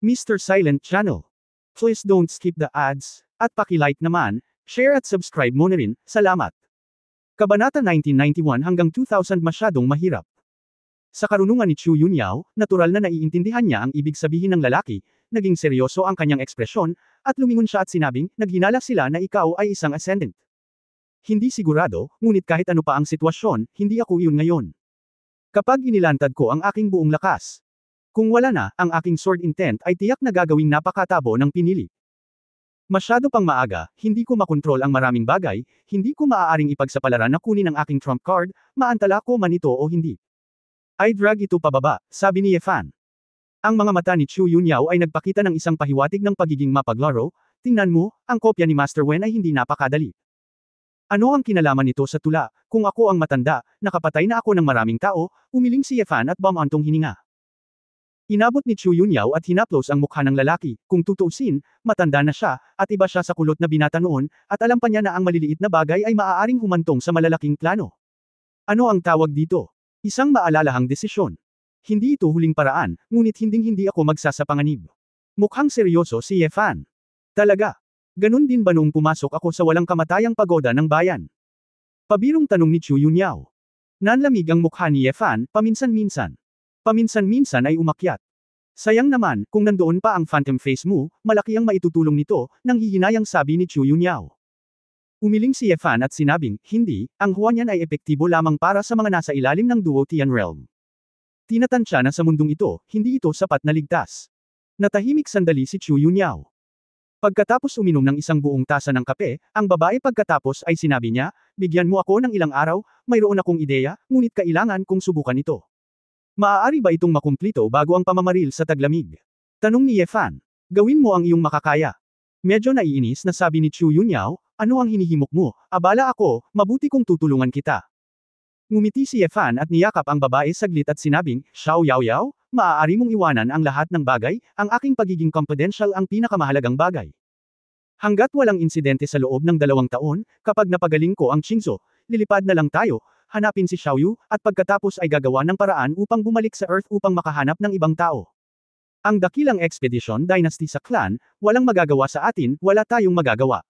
Mr. Silent Channel. Please don't skip the ads, at paki-like naman, share at subscribe mo na rin, salamat. Kabanata 1991 hanggang 2000 masyadong mahirap. Sa karunungan ni Chu Yunyao, natural na naiintindihan niya ang ibig sabihin ng lalaki, naging seryoso ang kanyang ekspresyon, at lumingon siya at sinabing, naghinala sila na ikaw ay isang ascendant. Hindi sigurado, ngunit kahit ano pa ang sitwasyon, hindi ako iyon ngayon. Kapag inilantad ko ang aking buong lakas. Kung wala na, ang aking sword intent ay tiyak na gagawing napakatabo ng pinili. Masyado pang maaga, hindi ko makontrol ang maraming bagay, hindi ko maaaring ipagsapalaran na kunin ang aking trump card, maantala ko man ito o hindi. I drag ito pababa, sabi ni Ye Fan. Ang mga mata ni Chu Yunyao ay nagpakita ng isang pahiwatig ng pagiging mapaglaro, tingnan mo, ang kopya ni Master Wen ay hindi napakadali. Ano ang kinalaman nito sa tula, kung ako ang matanda, nakapatay na ako ng maraming tao, umiling si Ye Fan at bumantong hininga. Inabot ni Chu Yunyao at hinaplos ang mukha ng lalaki, kung tutuusin, matanda na siya, at iba siya sa kulot na binata noon, at alam pa niya na ang maliliit na bagay ay maaaring humantong sa malalaking plano. Ano ang tawag dito? Isang maalalahang desisyon. Hindi ito huling paraan, ngunit hindi ako magsasapanganib. Mukhang seryoso si Ye Fan. Talaga. Ganun din ba noong pumasok ako sa walang kamatayang pagoda ng bayan? Pabirong tanong ni Chu Yunyao. Nanlamig ang mukha ni Ye Fan, paminsan-minsan. Paminsan-minsan ay umakyat. Sayang naman, kung nandoon pa ang phantom face mo, malaki ang maitutulong nito, nang hihinayang sabi ni Chu Yunyao. Umiling si Ye Fan at sinabing, hindi, ang Huanyan ay epektibo lamang para sa mga nasa ilalim ng Duo Tian Realm. Tinatansya na sa mundong ito, hindi ito sapat na ligtas. Natahimik sandali si Chu Yunyao. Pagkatapos uminom ng isang buong tasa ng kape, ang babae pagkatapos ay sinabi niya, bigyan mo ako ng ilang araw, mayroon akong ideya, ngunit kailangan kong subukan ito. Maaari ba itong makumplito bago ang pamamaril sa taglamig? Tanong ni Ye Fan. Gawin mo ang iyong makakaya. Medyo naiinis na sabi ni Chu Yunyao, ano ang hinihimok mo? Abala ako, mabuti kong tutulungan kita. Ngumiti si Ye Fan at niyakap ang babae saglit at sinabing, Xiao Yao Yao, maaari mong iwanan ang lahat ng bagay, ang aking pagiging confidential ang pinakamahalagang bagay. Hanggat walang insidente sa loob ng 2 taon, kapag napagaling ko ang Qingzhou, lilipad na lang tayo, hanapin si Xiaoyu, at pagkatapos ay gagawa ng paraan upang bumalik sa Earth upang makahanap ng ibang tao. Ang dakilang expedition dynasty sa clan, walang magagawa sa atin, wala tayong magagawa.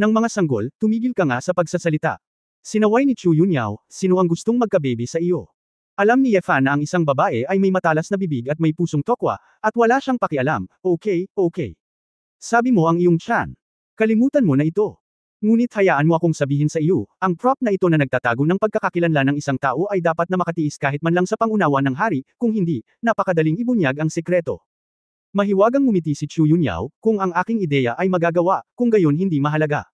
Nang mga sanggol, tumigil ka nga sa pagsasalita. Sinaway ni Chu Yunyao, sino ang gustong magka-baby sa iyo? Alam ni Ye Fan na ang isang babae ay may matalas na bibig at may pusong tokwa, at wala siyang pakialam, okay. Sabi mo ang iyong tiyan. Kalimutan mo na ito. Ngunit hayaan mo akong sabihin sa iyo, ang prop na ito na nagtatago ng pagkakakilanlan ng isang tao ay dapat na makatiis kahit man lang sa pangunawa ng hari, kung hindi, napakadaling ibunyag ang sekreto. Mahiwagang ngumiti si Chu Yunyao, kung ang aking ideya ay magagawa, kung gayon hindi mahalaga.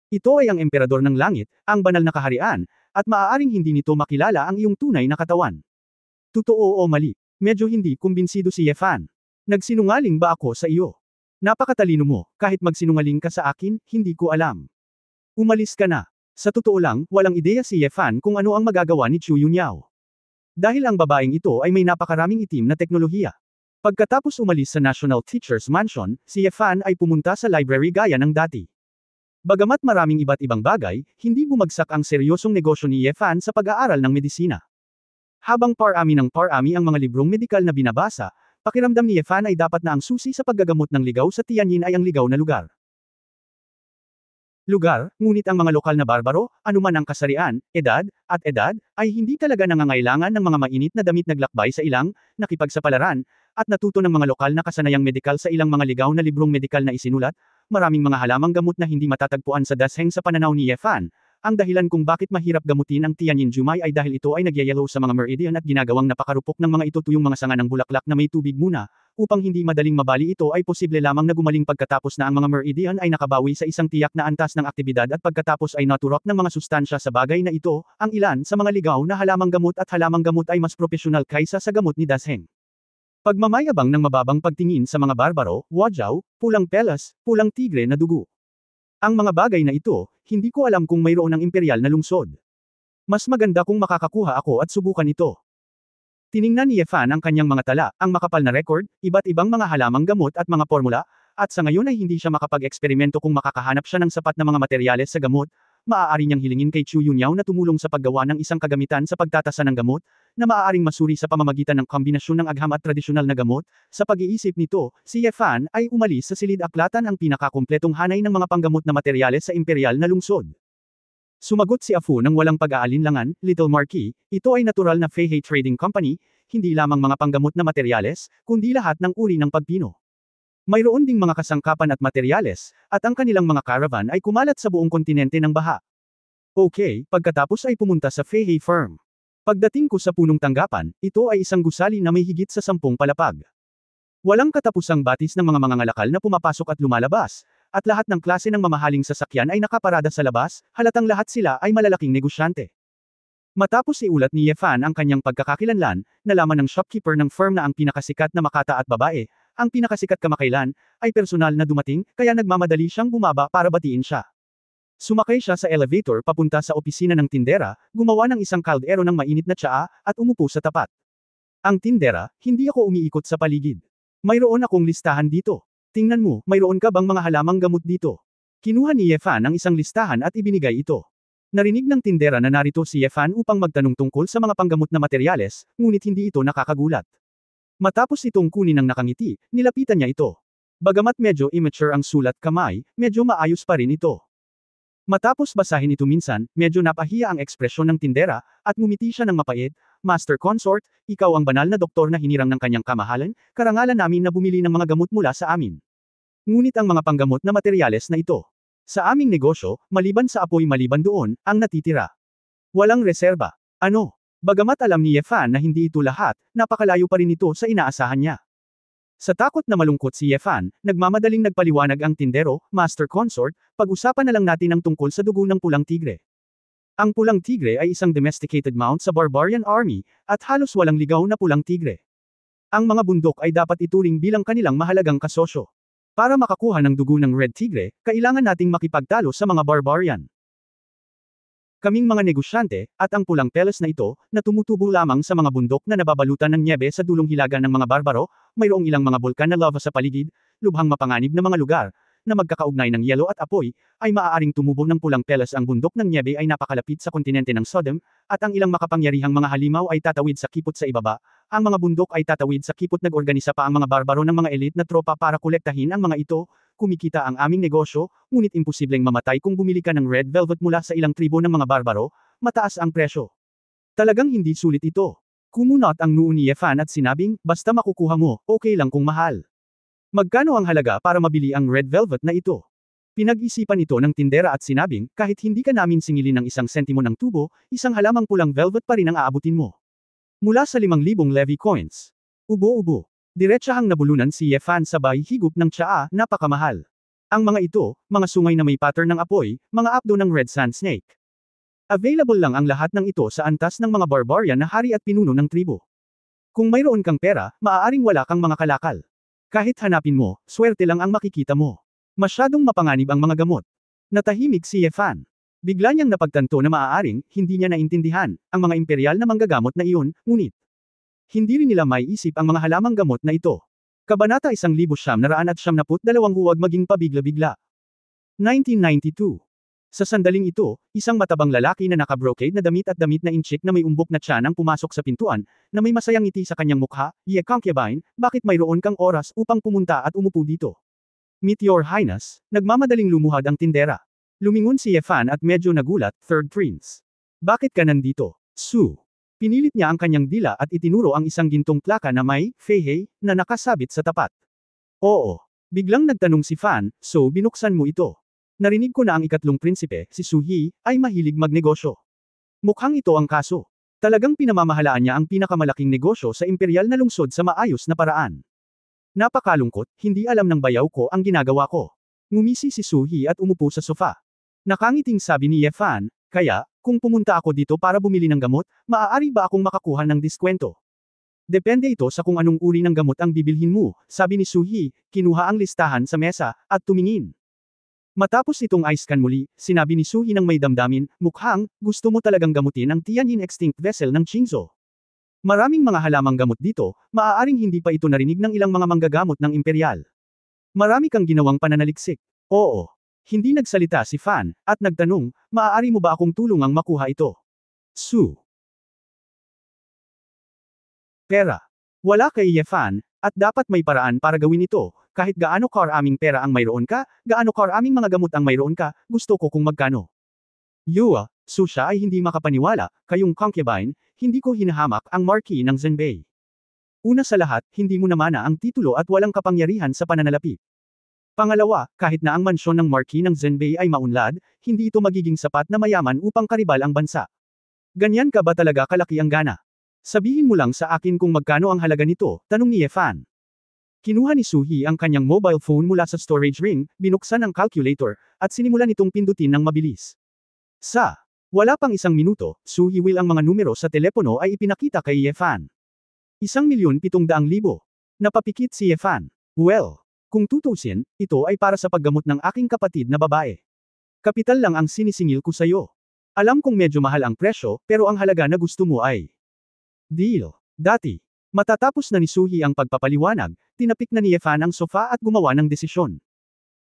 Ito ay ang emperador ng langit, ang banal na kaharian, at maaaring hindi nito makilala ang iyong tunay na katawan. Totoo o mali? Medyo hindi kumbinsido si Ye Fan. Nagsinungaling ba ako sa iyo? Napakatalino mo, kahit magsinungaling ka sa akin, hindi ko alam. Umalis ka na. Sa totoo lang, walang ideya si Ye Fan kung ano ang magagawa ni Chu Yunyao. Dahil ang babaeng ito ay may napakaraming itim na teknolohiya. Pagkatapos umalis sa National Teacher's Mansion, si Ye Fan ay pumunta sa library gaya ng dati. Bagamat maraming iba't ibang bagay, hindi bumagsak ang seryosong negosyo ni Ye Fan sa pag-aaral ng medisina. Habang parami ang mga librong medikal na binabasa, pakiramdam ni Ye Fan ay dapat na ang susi sa paggagamot ng ligaw sa Tianjin ay ang ligaw na lugar. Ngunit ang mga lokal na barbaro, anuman ang kasarian, edad, ay hindi talaga nangangailangan ng mga mainit na damit naglakbay sa ilang, nakipagsapalaran, at natuto ng mga lokal na kasanayang medikal sa ilang mga ligaw na librong medikal na isinulat, maraming mga halamang gamot na hindi matatagpuan sa dasheng sa pananaw ni Ye Fan. Ang dahilan kung bakit mahirap gamutin ang Tianjin Jumai ay dahil ito ay nagyayelo sa mga meridian at ginagawang napakarupok ng mga ito tuyong mga sanga ng bulaklak na may tubig muna, upang hindi madaling mabali ito ay posible lamang na gumaling pagkatapos na ang mga meridian ay nakabawi sa isang tiyak na antas ng aktibidad at pagkatapos ay naturok ng mga sustansya sa bagay na ito, ang ilan sa mga ligaw na halamang gamot at halamang gamot ay mas propesyonal kaysa sa gamot ni dasheng. Pagmamayabang ng mababang pagtingin sa mga barbaro, wajaw, pulang pelas, pulang tigre na dugo. Ang mga bagay na ito, hindi ko alam kung mayroon ng imperial na lungsod. Mas maganda kung makakakuha ako at subukan ito. Tiningnan ni Ye Fan ang kanyang mga tala, ang makapal na record, iba't ibang mga halamang gamot at mga formula, at sa ngayon ay hindi siya makapag-eksperimento kung makakahanap siya ng sapat na mga materyales sa gamot, maaari niyang hilingin kay Chu Yunyao na tumulong sa paggawa ng isang kagamitan sa pagtatasa ng gamot, na maaaring masuri sa pamamagitan ng kombinasyon ng agham at tradisyonal na gamot. Sa pag-iisip nito, si Ye Fan ay umalis sa silid-aklatan ang pinakakumpletong hanay ng mga panggamot na materyales sa imperial na lungsod. Sumagot si Afu ng walang pag-aalinlangan, Little Marquis, ito ay natural na Feihei Trading Company, hindi lamang mga panggamot na materyales, kundi lahat ng uri ng pagpino. Mayroon ding mga kasangkapan at materyales, at ang kanilang mga caravan ay kumalat sa buong kontinente ng baha. Okay, pagkatapos ay pumunta sa Feihei Firm. Pagdating ko sa punong tanggapan, ito ay isang gusali na may higit sa 10 palapag. Walang katapusang batis ng mga mangangalakal na pumapasok at lumalabas, at lahat ng klase ng mamahaling sasakyan ay nakaparada sa labas, halatang lahat sila ay malalaking negosyante. Matapos iulat ni Ye Fan ang kanyang pagkakakilanlan, nalaman ng shopkeeper ng firm na ang pinakasikat na makata at babae, ang pinakasikat kamakailan, ay personal na dumating, kaya nagmamadali siyang bumaba para batiin siya. Sumakay siya sa elevator papunta sa opisina ng tindera, gumawa ng isang kaldero ng mainit na tsaa, at umupo sa tapat. Ang tindera, hindi ako umiikot sa paligid. Mayroon akong listahan dito. Tingnan mo, mayroon ka bang mga halamang gamot dito? Kinuha ni Ye Fan ang isang listahan at ibinigay ito. Narinig ng tindera na narito si Ye Fan upang magtanong tungkol sa mga panggamot na materyales, ngunit hindi ito nakakagulat. Matapos itong kunin ng nakangiti, nilapitan niya ito. Bagamat medyo immature ang sulat kamay, medyo maayos pa rin ito. Matapos basahin ito minsan, medyo napahiya ang ekspresyon ng tindera, at ngumiti siya ng mapait, Master Consort, ikaw ang banal na doktor na hinirang ng kanyang kamahalan, karangalan namin na bumili ng mga gamot mula sa amin. Ngunit ang mga panggamot na materyales na ito. Sa aming negosyo, maliban sa apoy maliban doon, ang natitira. Walang reserba. Ano? Bagamat alam ni Ye Fan na hindi ito lahat, napakalayo pa rin ito sa inaasahan niya. Sa takot na malungkot si Ye Fan, nagmamadaling nagpaliwanag ang tindero, Master Consort, pag-usapan na lang natin ang tungkol sa dugo ng pulang tigre. Ang pulang tigre ay isang domesticated mount sa barbarian army, at halos walang ligaw na pulang tigre. Ang mga bundok ay dapat ituring bilang kanilang mahalagang kasosyo. Para makakuha ng dugo ng red tigre, kailangan nating makipagtalo sa mga barbarian. Kaming mga negosyante, at ang pulang peles na ito, na tumutubo lamang sa mga bundok na nababalutan ng nyebe sa dulong hilaga ng mga barbaro, mayroong ilang mga bulkan na lava sa paligid, lubhang mapanganib na mga lugar, na magkakaugnay ng yelo at apoy, ay maaaring tumubo ng pulang peles. Ang bundok ng nyebe ay napakalapit sa kontinente ng Sodom, at ang ilang makapangyarihang mga halimaw ay tatawid sa kipot sa ibaba, ang mga bundok ay tatawid sa kipot. Nag-organisa pa ang mga barbaro ng mga elite na tropa para kolektahin ang mga ito, kumikita ang aming negosyo, ngunit imposibleng mamatay kung bumili ka ng red velvet mula sa ilang tribo ng mga barbaro, mataas ang presyo. Talagang hindi sulit ito. Kumunot ang noo ni Ye Fan at sinabing, basta makukuha mo, okay lang kung mahal. Magkano ang halaga para mabili ang red velvet na ito? Pinag-isipan ito ng tindera at sinabing, kahit hindi ka namin singilin ng 1 sentimo ng tubo, isang halamang pulang velvet pa rin ang aabutin mo. Mula sa 5,000 levy coins. Ubo-ubo. Diretsahang nabulunan si Ye Fan sabay higup ng tsaa, napakamahal. Ang mga ito, mga sungay na may pattern ng apoy, mga apdo ng red sand snake. Available lang ang lahat ng ito sa antas ng mga barbarian na hari at pinuno ng tribo. Kung mayroon kang pera, maaaring wala kang mga kalakal. Kahit hanapin mo, swerte lang ang makikita mo. Masyadong mapanganib ang mga gamot. Natahimik si Ye Fan. Bigla niyang napagtanto na maaaring, hindi niya naintindihan, ang mga imperial na manggagamot na iyon, ngunit hindi rin nila maiisip ang mga halamang gamot na ito. Kabanata 1992, huwag maging pabigla-bigla. 1992. Sa sandaling ito, isang matabang lalaki na naka-brocade na damit at damit na inchik na may umbok na tiyan ang pumasok sa pintuan, na may masayang ngiti sa kanyang mukha, Ye Concubine, bakit mayroon kang oras upang pumunta at umupo dito? Meet your highness, nagmamadaling lumuhad ang tindera. Lumingon si Ye Fan at medyo nagulat, Third Prince. Bakit ka nandito? Su. Pinilit niya ang kanyang dila at itinuro ang isang gintong plaka na may, Feihei, na nakasabit sa tapat. Oo. Biglang nagtanong si Fan, so binuksan mo ito. Narinig ko na ang ikatlong prinsipe, si Su He, ay mahilig magnegosyo. Mukhang ito ang kaso. Talagang pinamamahalaan niya ang pinakamalaking negosyo sa imperial na lungsod sa maayos na paraan. Napakalungkot, hindi alam ng bayaw ko ang ginagawa ko. Ngumisi si Su He at umupo sa sofa. Nakangiting sabi ni Ye Fan, kaya, kung pumunta ako dito para bumili ng gamot, maaari ba akong makakuha ng diskwento? Depende ito sa kung anong uri ng gamot ang bibilhin mo, sabi ni Su He, kinuha ang listahan sa mesa, at tumingin. Matapos itong i-scan muli, sinabi ni Su He ng may damdamin, mukhang, gusto mo talagang gamutin ang Tianjin Extinct Vessel ng Qingzhou. Maraming mga halamang gamot dito, maaaring hindi pa ito narinig ng ilang mga manggagamot ng imperial. Marami kang ginawang pananaliksik. Oo. Hindi nagsalita si Fan, at nagtanong, maaari mo ba akong tulungang makuha ito? Su. Pera. Wala kay Ye Fan, at dapat may paraan para gawin ito, kahit gaano karaming pera ang mayroon ka, gaano karaming mga gamot ang mayroon ka, gusto ko kung magkano. Yua, Su siya ay hindi makapaniwala, kayong concubine, hindi ko hinahamak ang marquee ng Zenbei. Una sa lahat, hindi mo namana ang titulo at walang kapangyarihan sa pananalapi. Pangalawa, kahit na ang mansyon ng marquee ng Zenbei ay maunlad, hindi ito magiging sapat na mayaman upang karibal ang bansa. Ganyan ka ba talaga kalaki ang gana? Sabihin mo lang sa akin kung magkano ang halaga nito, tanong ni Ye Fan. Kinuha ni Suhi ang kanyang mobile phone mula sa storage ring, binuksan ang calculator, at sinimulan itong pindutin ng mabilis. Wala pang isang minuto, Suhi Will ang mga numero sa telepono ay ipinakita kay Ye Fan. 1,700,000. Napapikit si Ye Fan. Well, kung tutusin, ito ay para sa paggamot ng aking kapatid na babae. Kapital lang ang sinisingil ko sa'yo. Alam kong medyo mahal ang presyo, pero ang halaga na gusto mo ay deal. Dati. Matatapos na ni Suhi ang pagpapaliwanag, tinapik na ni Ye Fan ang sofa at gumawa ng desisyon.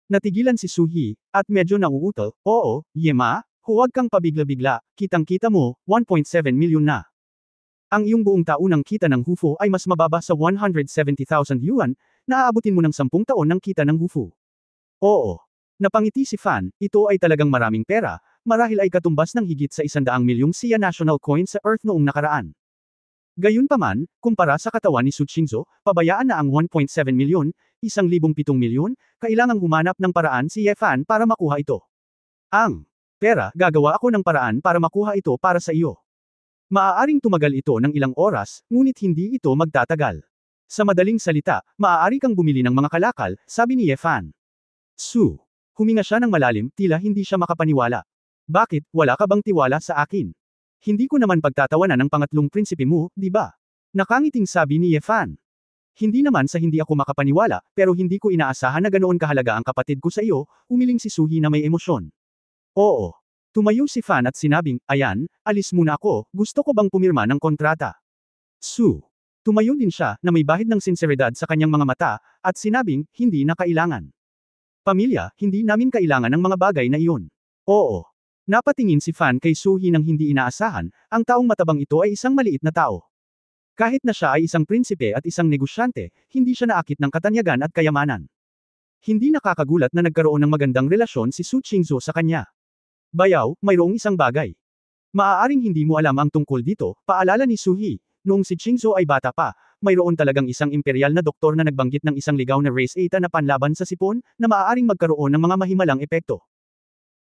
Natigilan si Suhi, at medyo nauutal, oo, Yema, huwag kang pabigla-bigla, kitang-kita mo, 1.7 milyon na. Ang iyong buong taunang kita ng Hufo ay mas mababa sa 170,000 yuan, naaabutin mo ng 10 taon ng kita ng Hufo. Oo. Napangiti si Fan, ito ay talagang maraming pera, marahil ay katumbas ng higit sa 100 milyong Sia National Coin sa Earth noong nakaraan. Gayunpaman, kumpara sa katawan ni Su Qingzhou, pabayaan na ang 1.7 milyon, 1,007 milyon, kailangang humanap ng paraan si Ye Fan para makuha ito. Ang pera, gagawa ako ng paraan para makuha ito para sa iyo. Maaaring tumagal ito ng ilang oras, ngunit hindi ito magtatagal. Sa madaling salita, maaari kang bumili ng mga kalakal, sabi ni Ye Fan. Su. Huminga siya ng malalim, tila hindi siya makapaniwala. Bakit, wala ka bang tiwala sa akin? Hindi ko naman pagtatawanan ng pangatlong prinsipe mo, di ba? Nakangiting sabi ni Ye Fan. Hindi naman sa hindi ako makapaniwala, pero hindi ko inaasahan na ganoon kahalaga ang kapatid ko sa iyo, umiling si Suhi na may emosyon. Oo. Tumayo si Fan at sinabing, ayan, alis muna ako, gusto ko bang pumirma ng kontrata? Su. Tumayo din siya, na may bahid ng sinseridad sa kanyang mga mata, at sinabing, hindi na kailangan. Pamilya, hindi namin kailangan ng mga bagay na iyon. Oo. Napatingin si Fan kay Suhi nang hindi inaasahan, ang taong matabang ito ay isang maliit na tao. Kahit na siya ay isang prinsipe at isang negosyante, hindi siya naakit ng katanyagan at kayamanan. Hindi nakakagulat na nagkaroon ng magandang relasyon si Su Qingzhou sa kanya. Bayaw, mayroong isang bagay. Maaaring hindi mo alam ang tungkol dito, paalala ni Suhi. Noong si Qingzhou ay bata pa, mayroon talagang isang imperial na doktor na nagbanggit ng isang ligaw na race eta na panlaban sa sipon, na maaaring magkaroon ng mga mahimalang epekto.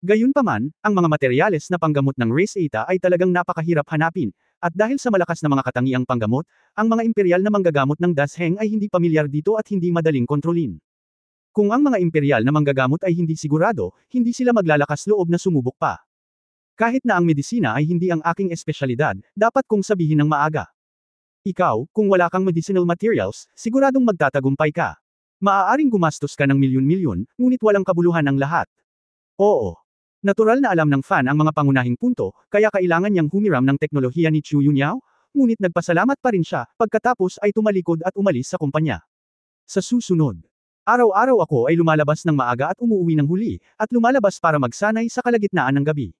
Gayunpaman, ang mga materyales na panggamot ng race eta ay talagang napakahirap hanapin, at dahil sa malakas na mga katangiang panggamot, ang mga imperial na manggagamot ng dasheng ay hindi pamilyar dito at hindi madaling kontrolin. Kung ang mga imperial na manggagamot ay hindi sigurado, hindi sila maglalakas loob na sumubok pa. Kahit na ang medisina ay hindi ang aking espesyalidad, dapat kong sabihin ng maaga. Ikaw, kung wala kang medicinal materials, siguradong magtatagumpay ka. Maaaring gumastos ka ng milyon-milyon, ngunit walang kabuluhan ang lahat. Oo. Natural na alam ng Fan ang mga pangunahing punto, kaya kailangan niyang humiram ng teknolohiya ni Chu Yunyao, ngunit nagpasalamat pa rin siya, pagkatapos ay tumalikod at umalis sa kumpanya. Sa susunod. Araw-araw ako ay lumalabas ng maaga at umuuwi ng huli, at lumalabas para magsanay sa kalagitnaan ng gabi.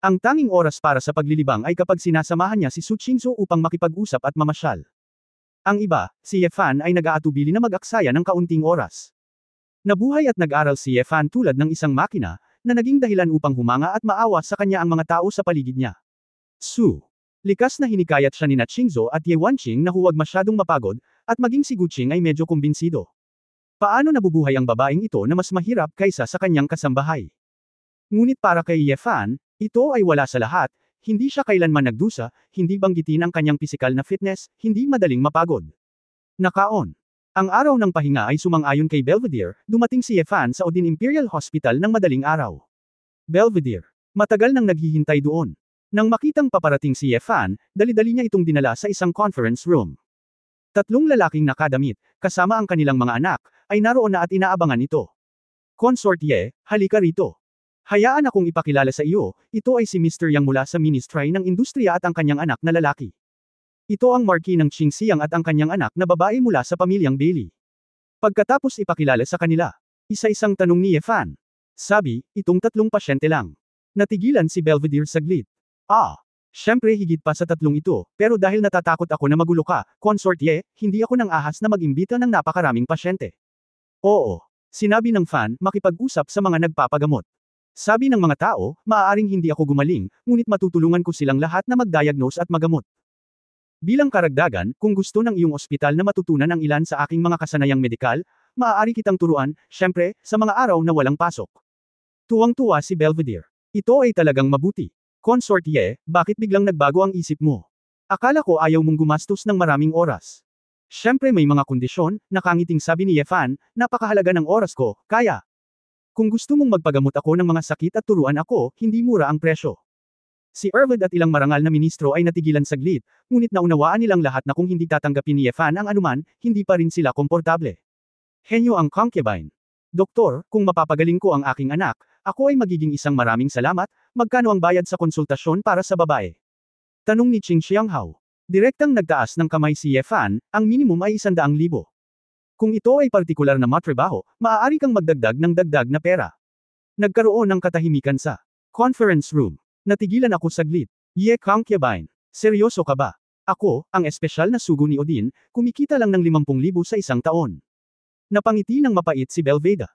Ang tanging oras para sa paglilibang ay kapag sinasamahan niya si Su Qingzhou upang makipag-usap at mamasyal. Ang iba, si Ye Fan ay nag-aatubili na mag-aksaya ng kaunting oras. Nabuhay at nag-aral si Ye Fan tulad ng isang makina, na naging dahilan upang humanga at maawa sa kanya ang mga tao sa paligid niya. Su. Likas na hinikayat siya ni na Qingzhou at Ye Wanqing na huwag masyadong mapagod, at maging si Guqing ay medyo kumbinsido. Paano nabubuhay ang babaeng ito na mas mahirap kaysa sa kanyang kasambahay? Ngunit para kay Ye Fan, ito ay wala sa lahat, hindi siya kailanman nagdusa, hindi banggitin ang kanyang pisikal na fitness, hindi madaling mapagod. Nakaon. Ang araw ng pahinga ay sumang-ayon kay Belvedere, dumating si Ye Fan sa Odin Imperial Hospital ng madaling araw. Belvedere. Matagal nang naghihintay doon. Nang makitang paparating si Ye Fan, dali-dali niya itong dinala sa isang conference room. 3 lalaking nakadamit, kasama ang kanilang mga anak, ay naroon na at inaabangan ito. Consort Ye, halika rito. Hayaan akong ipakilala sa iyo, ito ay si Mr. Yang mula sa Ministry ng Industriya at ang kanyang anak na lalaki. Ito ang Marquis ng Qingxiang at ang kanyang anak na babae mula sa pamilyang Bailey. Pagkatapos ipakilala sa kanila, isa-isang tanong ni Ye Fan. Sabi, itong 3 pasyente lang. Natigilan si Belvedere saglit. Siyempre higit pa sa 3 ito, pero dahil natatakot ako na magulo ka, Consort Ye, hindi ako nang ahas na mag-imbita ng napakaraming pasyente. Oo. Sinabi ng fan, makipag-usap sa mga nagpapagamot. Sabi ng mga tao, maaaring hindi ako gumaling, ngunit matutulungan ko silang lahat na mag-diagnose at magamot. Bilang karagdagan, kung gusto ng iyong ospital na matutunan ang ilan sa aking mga kasanayang medikal, maaari kitang turuan, syempre, sa mga araw na walang pasok. Tuwang-tuwa si Belvedere. Ito ay talagang mabuti. Consort Ye, bakit biglang nagbago ang isip mo? Akala ko ayaw mong gumastos ng maraming oras. Syempre may mga kondisyon, nakangiting sabi ni Ye Fan, napakahalaga ng oras ko, kaya. Kung gusto mong magpagamot ako ng mga sakit at turuan ako, hindi mura ang presyo. Si Ervud at ilang marangal na ministro ay natigilan saglit, ngunit naunawaan nilang lahat na kung hindi tatanggapin ni Ye Fan ang anuman, hindi pa rin sila komportable. Henyo ang concubine. Doktor, kung mapapagaling ko ang aking anak, ako ay magiging isang maraming salamat, magkano ang bayad sa konsultasyon para sa babae? Tanong ni Ching Xianghao. Direktang nagtaas ng kamay si Ye Fan, ang minimum ay 100,000. Kung ito ay partikular na matrabaho, maaari kang magdagdag ng dagdag na pera. Nagkaroon ng katahimikan sa conference room. Natigilan ako saglit. Ye concubine. Seryoso ka ba? Ako, ang espesyal na sugo ni Odin, kumikita lang ng 50,000 sa isang taon. Napangiti ng mapait si Belveda.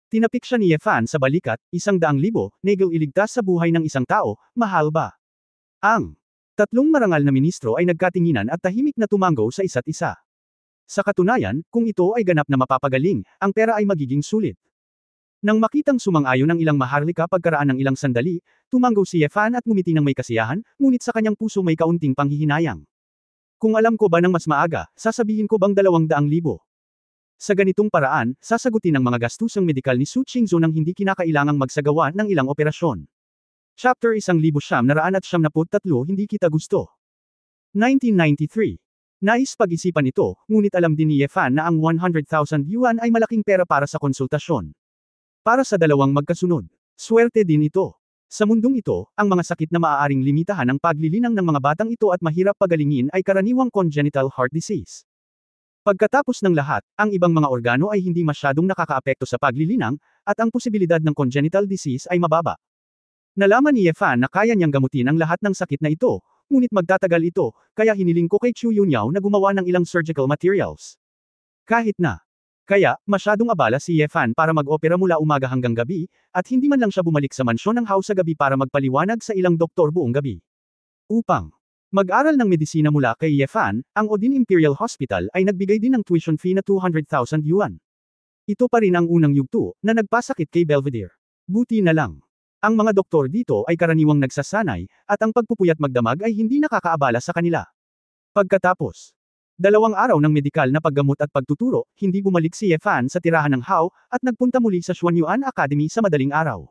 Tinapik siya ni Ye Fan sa balikat, 100,000, negel iligtas sa buhay ng isang tao, mahal ba? Ang 3 marangal na ministro ay nagkatinginan at tahimik na tumanggo sa isa't isa. Sa katunayan, kung ito ay ganap na mapapagaling, ang pera ay magiging sulit. Nang makitang sumang-ayon ng ilang maharlika pagkaraan ng ilang sandali, tumanggo si Ye Fan at ngumiti ng may kasiyahan, ngunit sa kanyang puso may kaunting panghihinayang. Kung alam ko ba ng mas maaga, sasabihin ko bang 200,000? Sa ganitong paraan, sasagutin ang mga gastusang medikal ni Su Qingzhou nang hindi kinakailangang magsagawa ng ilang operasyon. Chapter 1973 Hindi kita gusto. 1993. Nais pag-isipan ito, ngunit alam din ni Ye Fan na ang 100,000 yuan ay malaking pera para sa konsultasyon. Para sa dalawang magkasunod. Swerte din ito. Sa mundong ito, ang mga sakit na maaaring limitahan ang paglilinang ng mga batang ito at mahirap pagalingin ay karaniwang congenital heart disease. Pagkatapos ng lahat, ang ibang mga organo ay hindi masyadong nakakaapekto sa paglilinang, at ang posibilidad ng congenital disease ay mababa. Nalaman ni Ye Fan na kaya niyang gamutin ang lahat ng sakit na ito, ngunit magtatagal ito, kaya hiniling ko kay Chu Yunyao na gumawa ng ilang surgical materials. Kahit na. Kaya, masyadong abala si Ye Fan para mag-opera mula umaga hanggang gabi, at hindi man lang siya bumalik sa mansyon ng Hao sa gabi para magpaliwanag sa ilang doktor buong gabi. Upang mag-aral ng medisina mula kay Ye Fan, ang Odin Imperial Hospital ay nagbigay din ng tuition fee na 200,000 yuan. Ito pa rin ang unang yugto na nagpasakit kay Belvedere. Buti na lang. Ang mga doktor dito ay karaniwang nagsasanay, at ang pagpupuyat magdamag ay hindi nakakaabala sa kanila. Pagkatapos 2 araw ng medikal na paggamot at pagtuturo, hindi bumalik si Ye Fan sa tirahan ng Hao, at nagpunta muli sa Xuanyuan Academy sa madaling araw.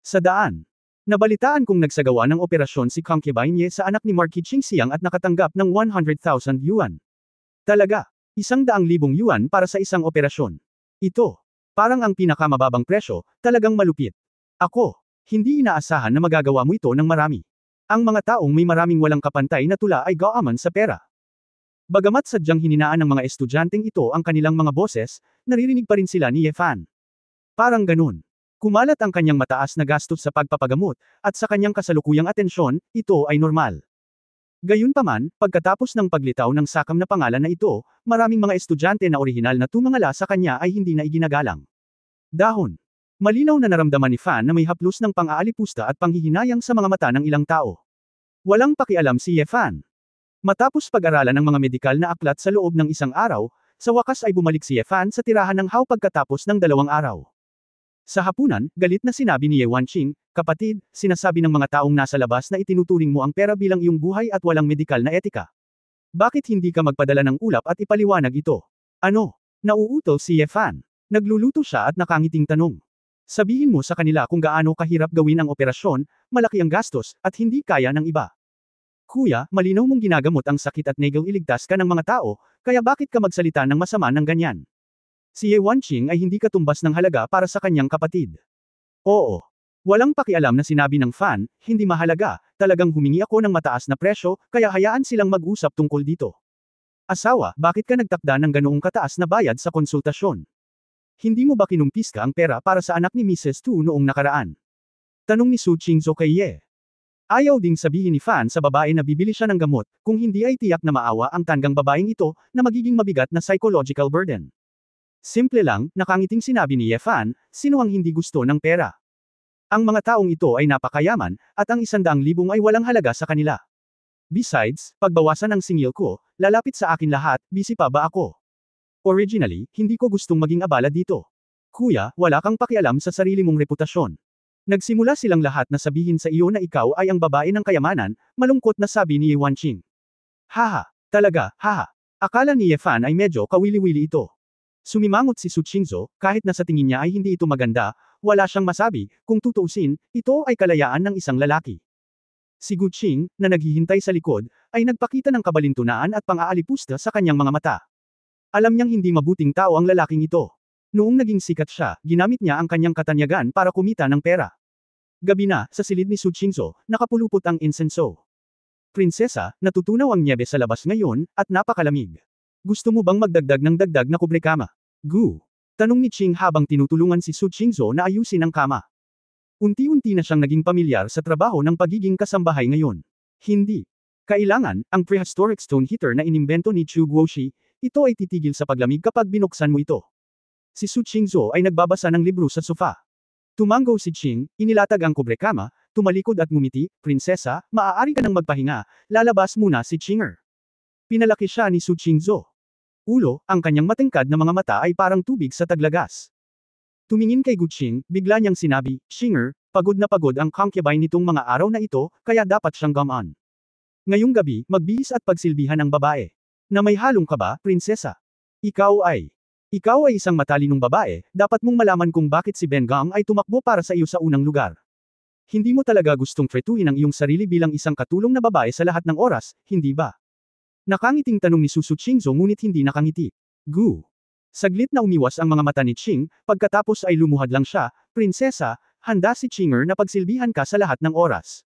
Sa daan, nabalitaan kong nagsagawa ng operasyon si concubine Ye sa anak ni Marquis Qingxiang at nakatanggap ng 100,000 yuan. Talaga, 100,000 yuan para sa isang operasyon. Ito, parang ang pinakamababang presyo, talagang malupit. Ako, hindi inaasahan na magagawa mo ito ng marami. Ang mga taong may maraming walang kapantay na tula ay gaaman sa pera. Bagamat sadyang hininaan ng mga estudyanteng ito ang kanilang mga boses, naririnig pa rin sila ni Ye Fan. Parang ganun. Kumalat ang kanyang mataas na gastos sa pagpapagamot, at sa kanyang kasalukuyang atensyon, ito ay normal. Gayunpaman, pagkatapos ng paglitaw ng sakam na pangalan na ito, maraming mga estudyante na orihinal na tumangala sa kanya ay hindi na iginagalang. Dahon. Malinaw na naramdaman ni Fan na may haplos ng pang-aalipusta at panghihinayang sa mga mata ng ilang tao. Walang pakialam si Ye Fan. Matapos pag-aralan ng mga medikal na aklat sa loob ng 1 araw, sa wakas ay bumalik si Ye Fan sa tirahan ng Hao pagkatapos ng 2 araw. Sa hapunan, galit na sinabi ni Ye Wanqing, kapatid, sinasabi ng mga taong nasa labas na itinuturing mo ang pera bilang iyong buhay at walang medikal na etika. Bakit hindi ka magpadala ng ulap at ipaliwanag ito? Ano? Nauutol si Ye Fan. Nagluluto siya at nakangiting tanong. Sabihin mo sa kanila kung gaano kahirap gawin ang operasyon, malaki ang gastos, at hindi kaya ng iba. Kuya, malinaw mong ginagamot ang sakit at negel iligtas ka ng mga tao, kaya bakit ka magsalita ng masama ng ganyan? Si Ye Wanqing ay hindi katumbas ng halaga para sa kanyang kapatid. Oo. Walang pakialam na sinabi ng Fan, hindi mahalaga, talagang humingi ako ng mataas na presyo, kaya hayaan silang mag-usap tungkol dito. Asawa, bakit ka nagtakda ng ganoong kataas na bayad sa konsultasyon? Hindi mo ba kinumpiska ang pera para sa anak ni Mrs. Tu noong nakaraan? Tanong ni Su Qingzhou kay Ye. Ayaw ding sabihin ni Fan sa babae na bibili siya ng gamot, kung hindi ay tiyak na maawa ang tandang babaeng ito, na magiging mabigat na psychological burden. Simple lang, nakangiting sinabi ni Ye Fan, sino ang hindi gusto ng pera? Ang mga taong ito ay napakayaman, at ang 100,000 ay walang halaga sa kanila. Besides, pagbawasan ang singil ko, lalapit sa akin lahat, busy pa ba ako? Originally, hindi ko gustong maging abala dito. Kuya, wala kang pakialam sa sarili mong reputasyon. Nagsimula silang lahat na sabihin sa iyo na ikaw ay ang babae ng kayamanan, malungkot na sabi ni Ye Wanqing. Haha, talaga, haha. Akala ni Ye Fan ay medyo kawili-wili ito. Sumimangot si Su Qingzhou, kahit na sa tingin niya ay hindi ito maganda, wala siyang masabi, kung tutuusin, ito ay kalayaan ng isang lalaki. Si Gu Qing, na naghihintay sa likod, ay nagpakita ng kabalintunaan at pang-aalipusta sa kanyang mga mata. Alam niyang hindi mabuting tao ang lalaking ito. Noong naging sikat siya, ginamit niya ang kanyang katanyagan para kumita ng pera. Gabi na, sa silid ni Su Qingzhou, nakapulupot ang insenso. Prinsesa, natutunaw ang nyebe sa labas ngayon, at napakalamig. Gusto mo bang magdagdag ng dagdag na kubrekama? Gu. Tanong ni Qing habang tinutulungan si Su Qingzhou na ayusin ang kama. Unti-unti na siyang naging pamilyar sa trabaho ng pagiging kasambahay ngayon. Hindi. Kailangan, ang prehistoric stone heater na inimbento ni Chu Guoshi, ito ay titigil sa paglamig kapag binuksan mo ito. Si Su Qingzhou ay nagbabasa ng libro sa sofa. Tumango si Qing, inilatag ang kubrekama, tumalikod at ngumiti, prinsesa, maaari ka nang magpahinga, lalabas muna si Qinger. Pinalaki siya ni Su Qingzhou. Ulo, ang kanyang matingkad na mga mata ay parang tubig sa taglagas. Tumingin kay Gu Qing, bigla niyang sinabi, Qinger, pagod na pagod ang concubine nitong mga araw na ito, kaya dapat siyang gamaan. Ngayong gabi, magbihis at pagsilbihan ang babae. Na may halong ka ba, prinsesa? Ikaw ay isang matalinong babae, dapat mong malaman kung bakit si Ben Gang ay tumakbo para sa iyo sa unang lugar. Hindi mo talaga gustong tretuhin ang iyong sarili bilang isang katulong na babae sa lahat ng oras, hindi ba? Nakangiting tanong ni Su Qingzhou ngunit hindi nakangiti. Gu. Saglit na umiwas ang mga mata ni Qing, pagkatapos ay lumuhad lang siya, prinsesa, handa si Qinger na pagsilbihan ka sa lahat ng oras.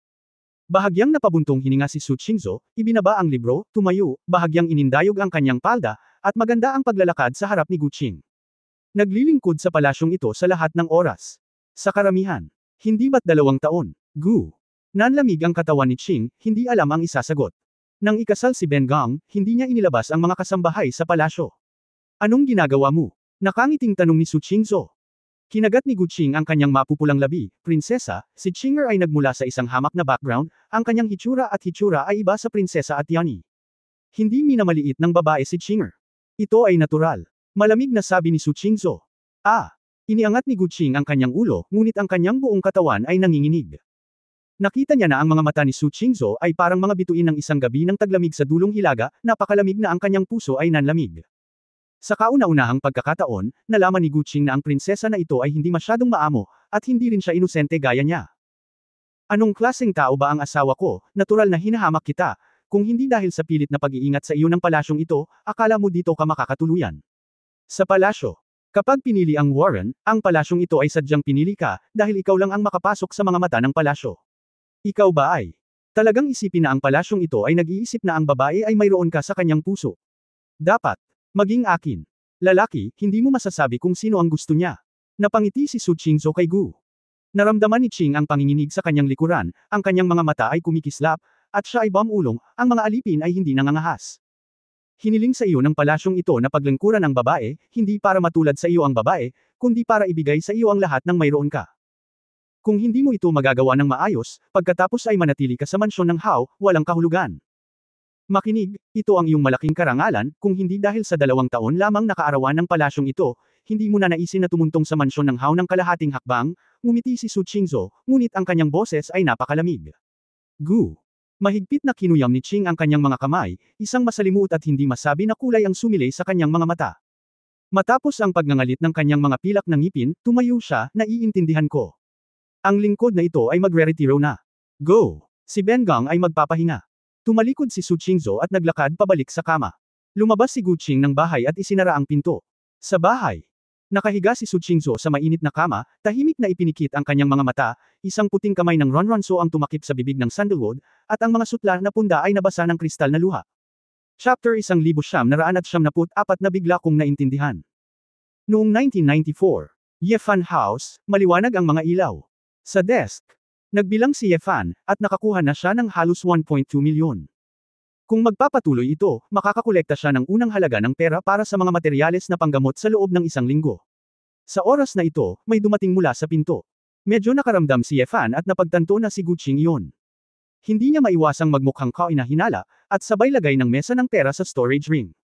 Bahagyang napabuntong hininga si Su Qingzhou, ibinaba ang libro, tumayo, bahagyang inindayog ang kanyang palda, at maganda ang paglalakad sa harap ni Gu Qing. Naglilingkod sa palasyong ito sa lahat ng oras. Sa karamihan. Hindi ba't 2 taon? Gu. Nanlamig ang katawan ni Qing, hindi alam ang isasagot. Nang ikasal si Ben Gang, hindi niya inilabas ang mga kasambahay sa palasyo. Anong ginagawa mo? Nakangiting tanong ni Su Qingzhou. Kinagat ni Gu Qing ang kanyang mapupulang labi, prinsesa, si Qinger ay nagmula sa isang hamak na background, ang kanyang hitsura ay iba sa prinsesa at yani. Hindi minamaliit ng babae si Qinger. Ito ay natural. Malamig na sabi ni Su Qingzhou. Iniangat ni Gu Qing ang kanyang ulo, ngunit ang kanyang buong katawan ay nanginginig. Nakita niya na ang mga mata ni Su Qingzhou ay parang mga bituin ng isang gabi ng taglamig sa dulong hilaga, napakalamig na ang kanyang puso ay nanlamig. Sa kauna-unahang pagkakataon, nalaman ni Gu Qing na ang prinsesa na ito ay hindi masyadong maamo, at hindi rin siya inosente gaya niya. Anong klaseng tao ba ang asawa ko, natural na hinahamak kita, kung hindi dahil sa pilit na pag-iingat sa iyo ng palasyong ito, akala mo dito ka makakatuluyan. Sa palasyo. Kapag pinili ang Warren, ang palasyong ito ay sadyang pinili ka, dahil ikaw lang ang makapasok sa mga mata ng palasyo. Ikaw ba ay? Talagang isipin na ang palasyong ito ay nag-iisip na ang babae ay mayroon ka sa kanyang puso. Dapat. Maging akin. Lalaki, hindi mo masasabi kung sino ang gusto niya. Napangiti si Su Qingzhou kay Gu. Naramdaman ni Qing ang panginginig sa kanyang likuran, ang kanyang mga mata ay kumikislap, at siya ay bumulong, ang mga alipin ay hindi nangangahas. Hiniling sa iyo ng palasyong ito na paglingkuran ang babae, hindi para matulad sa iyo ang babae, kundi para ibigay sa iyo ang lahat ng mayroon ka. Kung hindi mo ito magagawa ng maayos, pagkatapos ay manatili ka sa mansyon ng Hao, walang kahulugan. Makinig, ito ang iyong malaking karangalan, kung hindi dahil sa 2 taon lamang nakaarawan ng palasyong ito, hindi mo na naisin na tumuntong sa mansyon ng Hao ng kalahating hakbang, ngumiti si Su Qingzhou, ngunit ang kanyang boses ay napakalamig. Gu. Mahigpit na kinuyam ni Qing ang kanyang mga kamay, isang masalimuot at hindi masabi na kulay ang sumilay sa kanyang mga mata. Matapos ang pagngangalit ng kanyang mga pilak ng ngipin, tumayo siya, naiintindihan ko. Ang lingkod na ito ay magre-retiro na. Go! Si Ben Gang ay magpapahinga. Tumalikod si Su Qingzhou at naglakad pabalik sa kama. Lumabas si Gu Qing ng bahay at isinara ang pinto. Sa bahay. Nakahiga si Su Qingzhou sa mainit na kama, tahimik na ipinikit ang kanyang mga mata, isang puting kamay ng Ronronso ang tumakip sa bibig ng sandalwood, at ang mga sutla na punda ay nabasa ng kristal na luha. Chapter 1994 na bigla kong naintindihan. Noong 1994, Yefan House, maliwanag ang mga ilaw. Sa desk, nagbilang si Yefan, at nakakuha na siya ng halos 1.2 milyon. Kung magpapatuloy ito, makakakolekta siya ng unang halaga ng pera para sa mga materyales na panggamot sa loob ng 1 linggo. Sa oras na ito, may dumating mula sa pinto. Medyo nakaramdam si Yefan at napagtanto na si Guqing iyon. Hindi niya maiwasang magmukhang kainahinala, at sabay lagay ng mesa ng pera sa storage ring.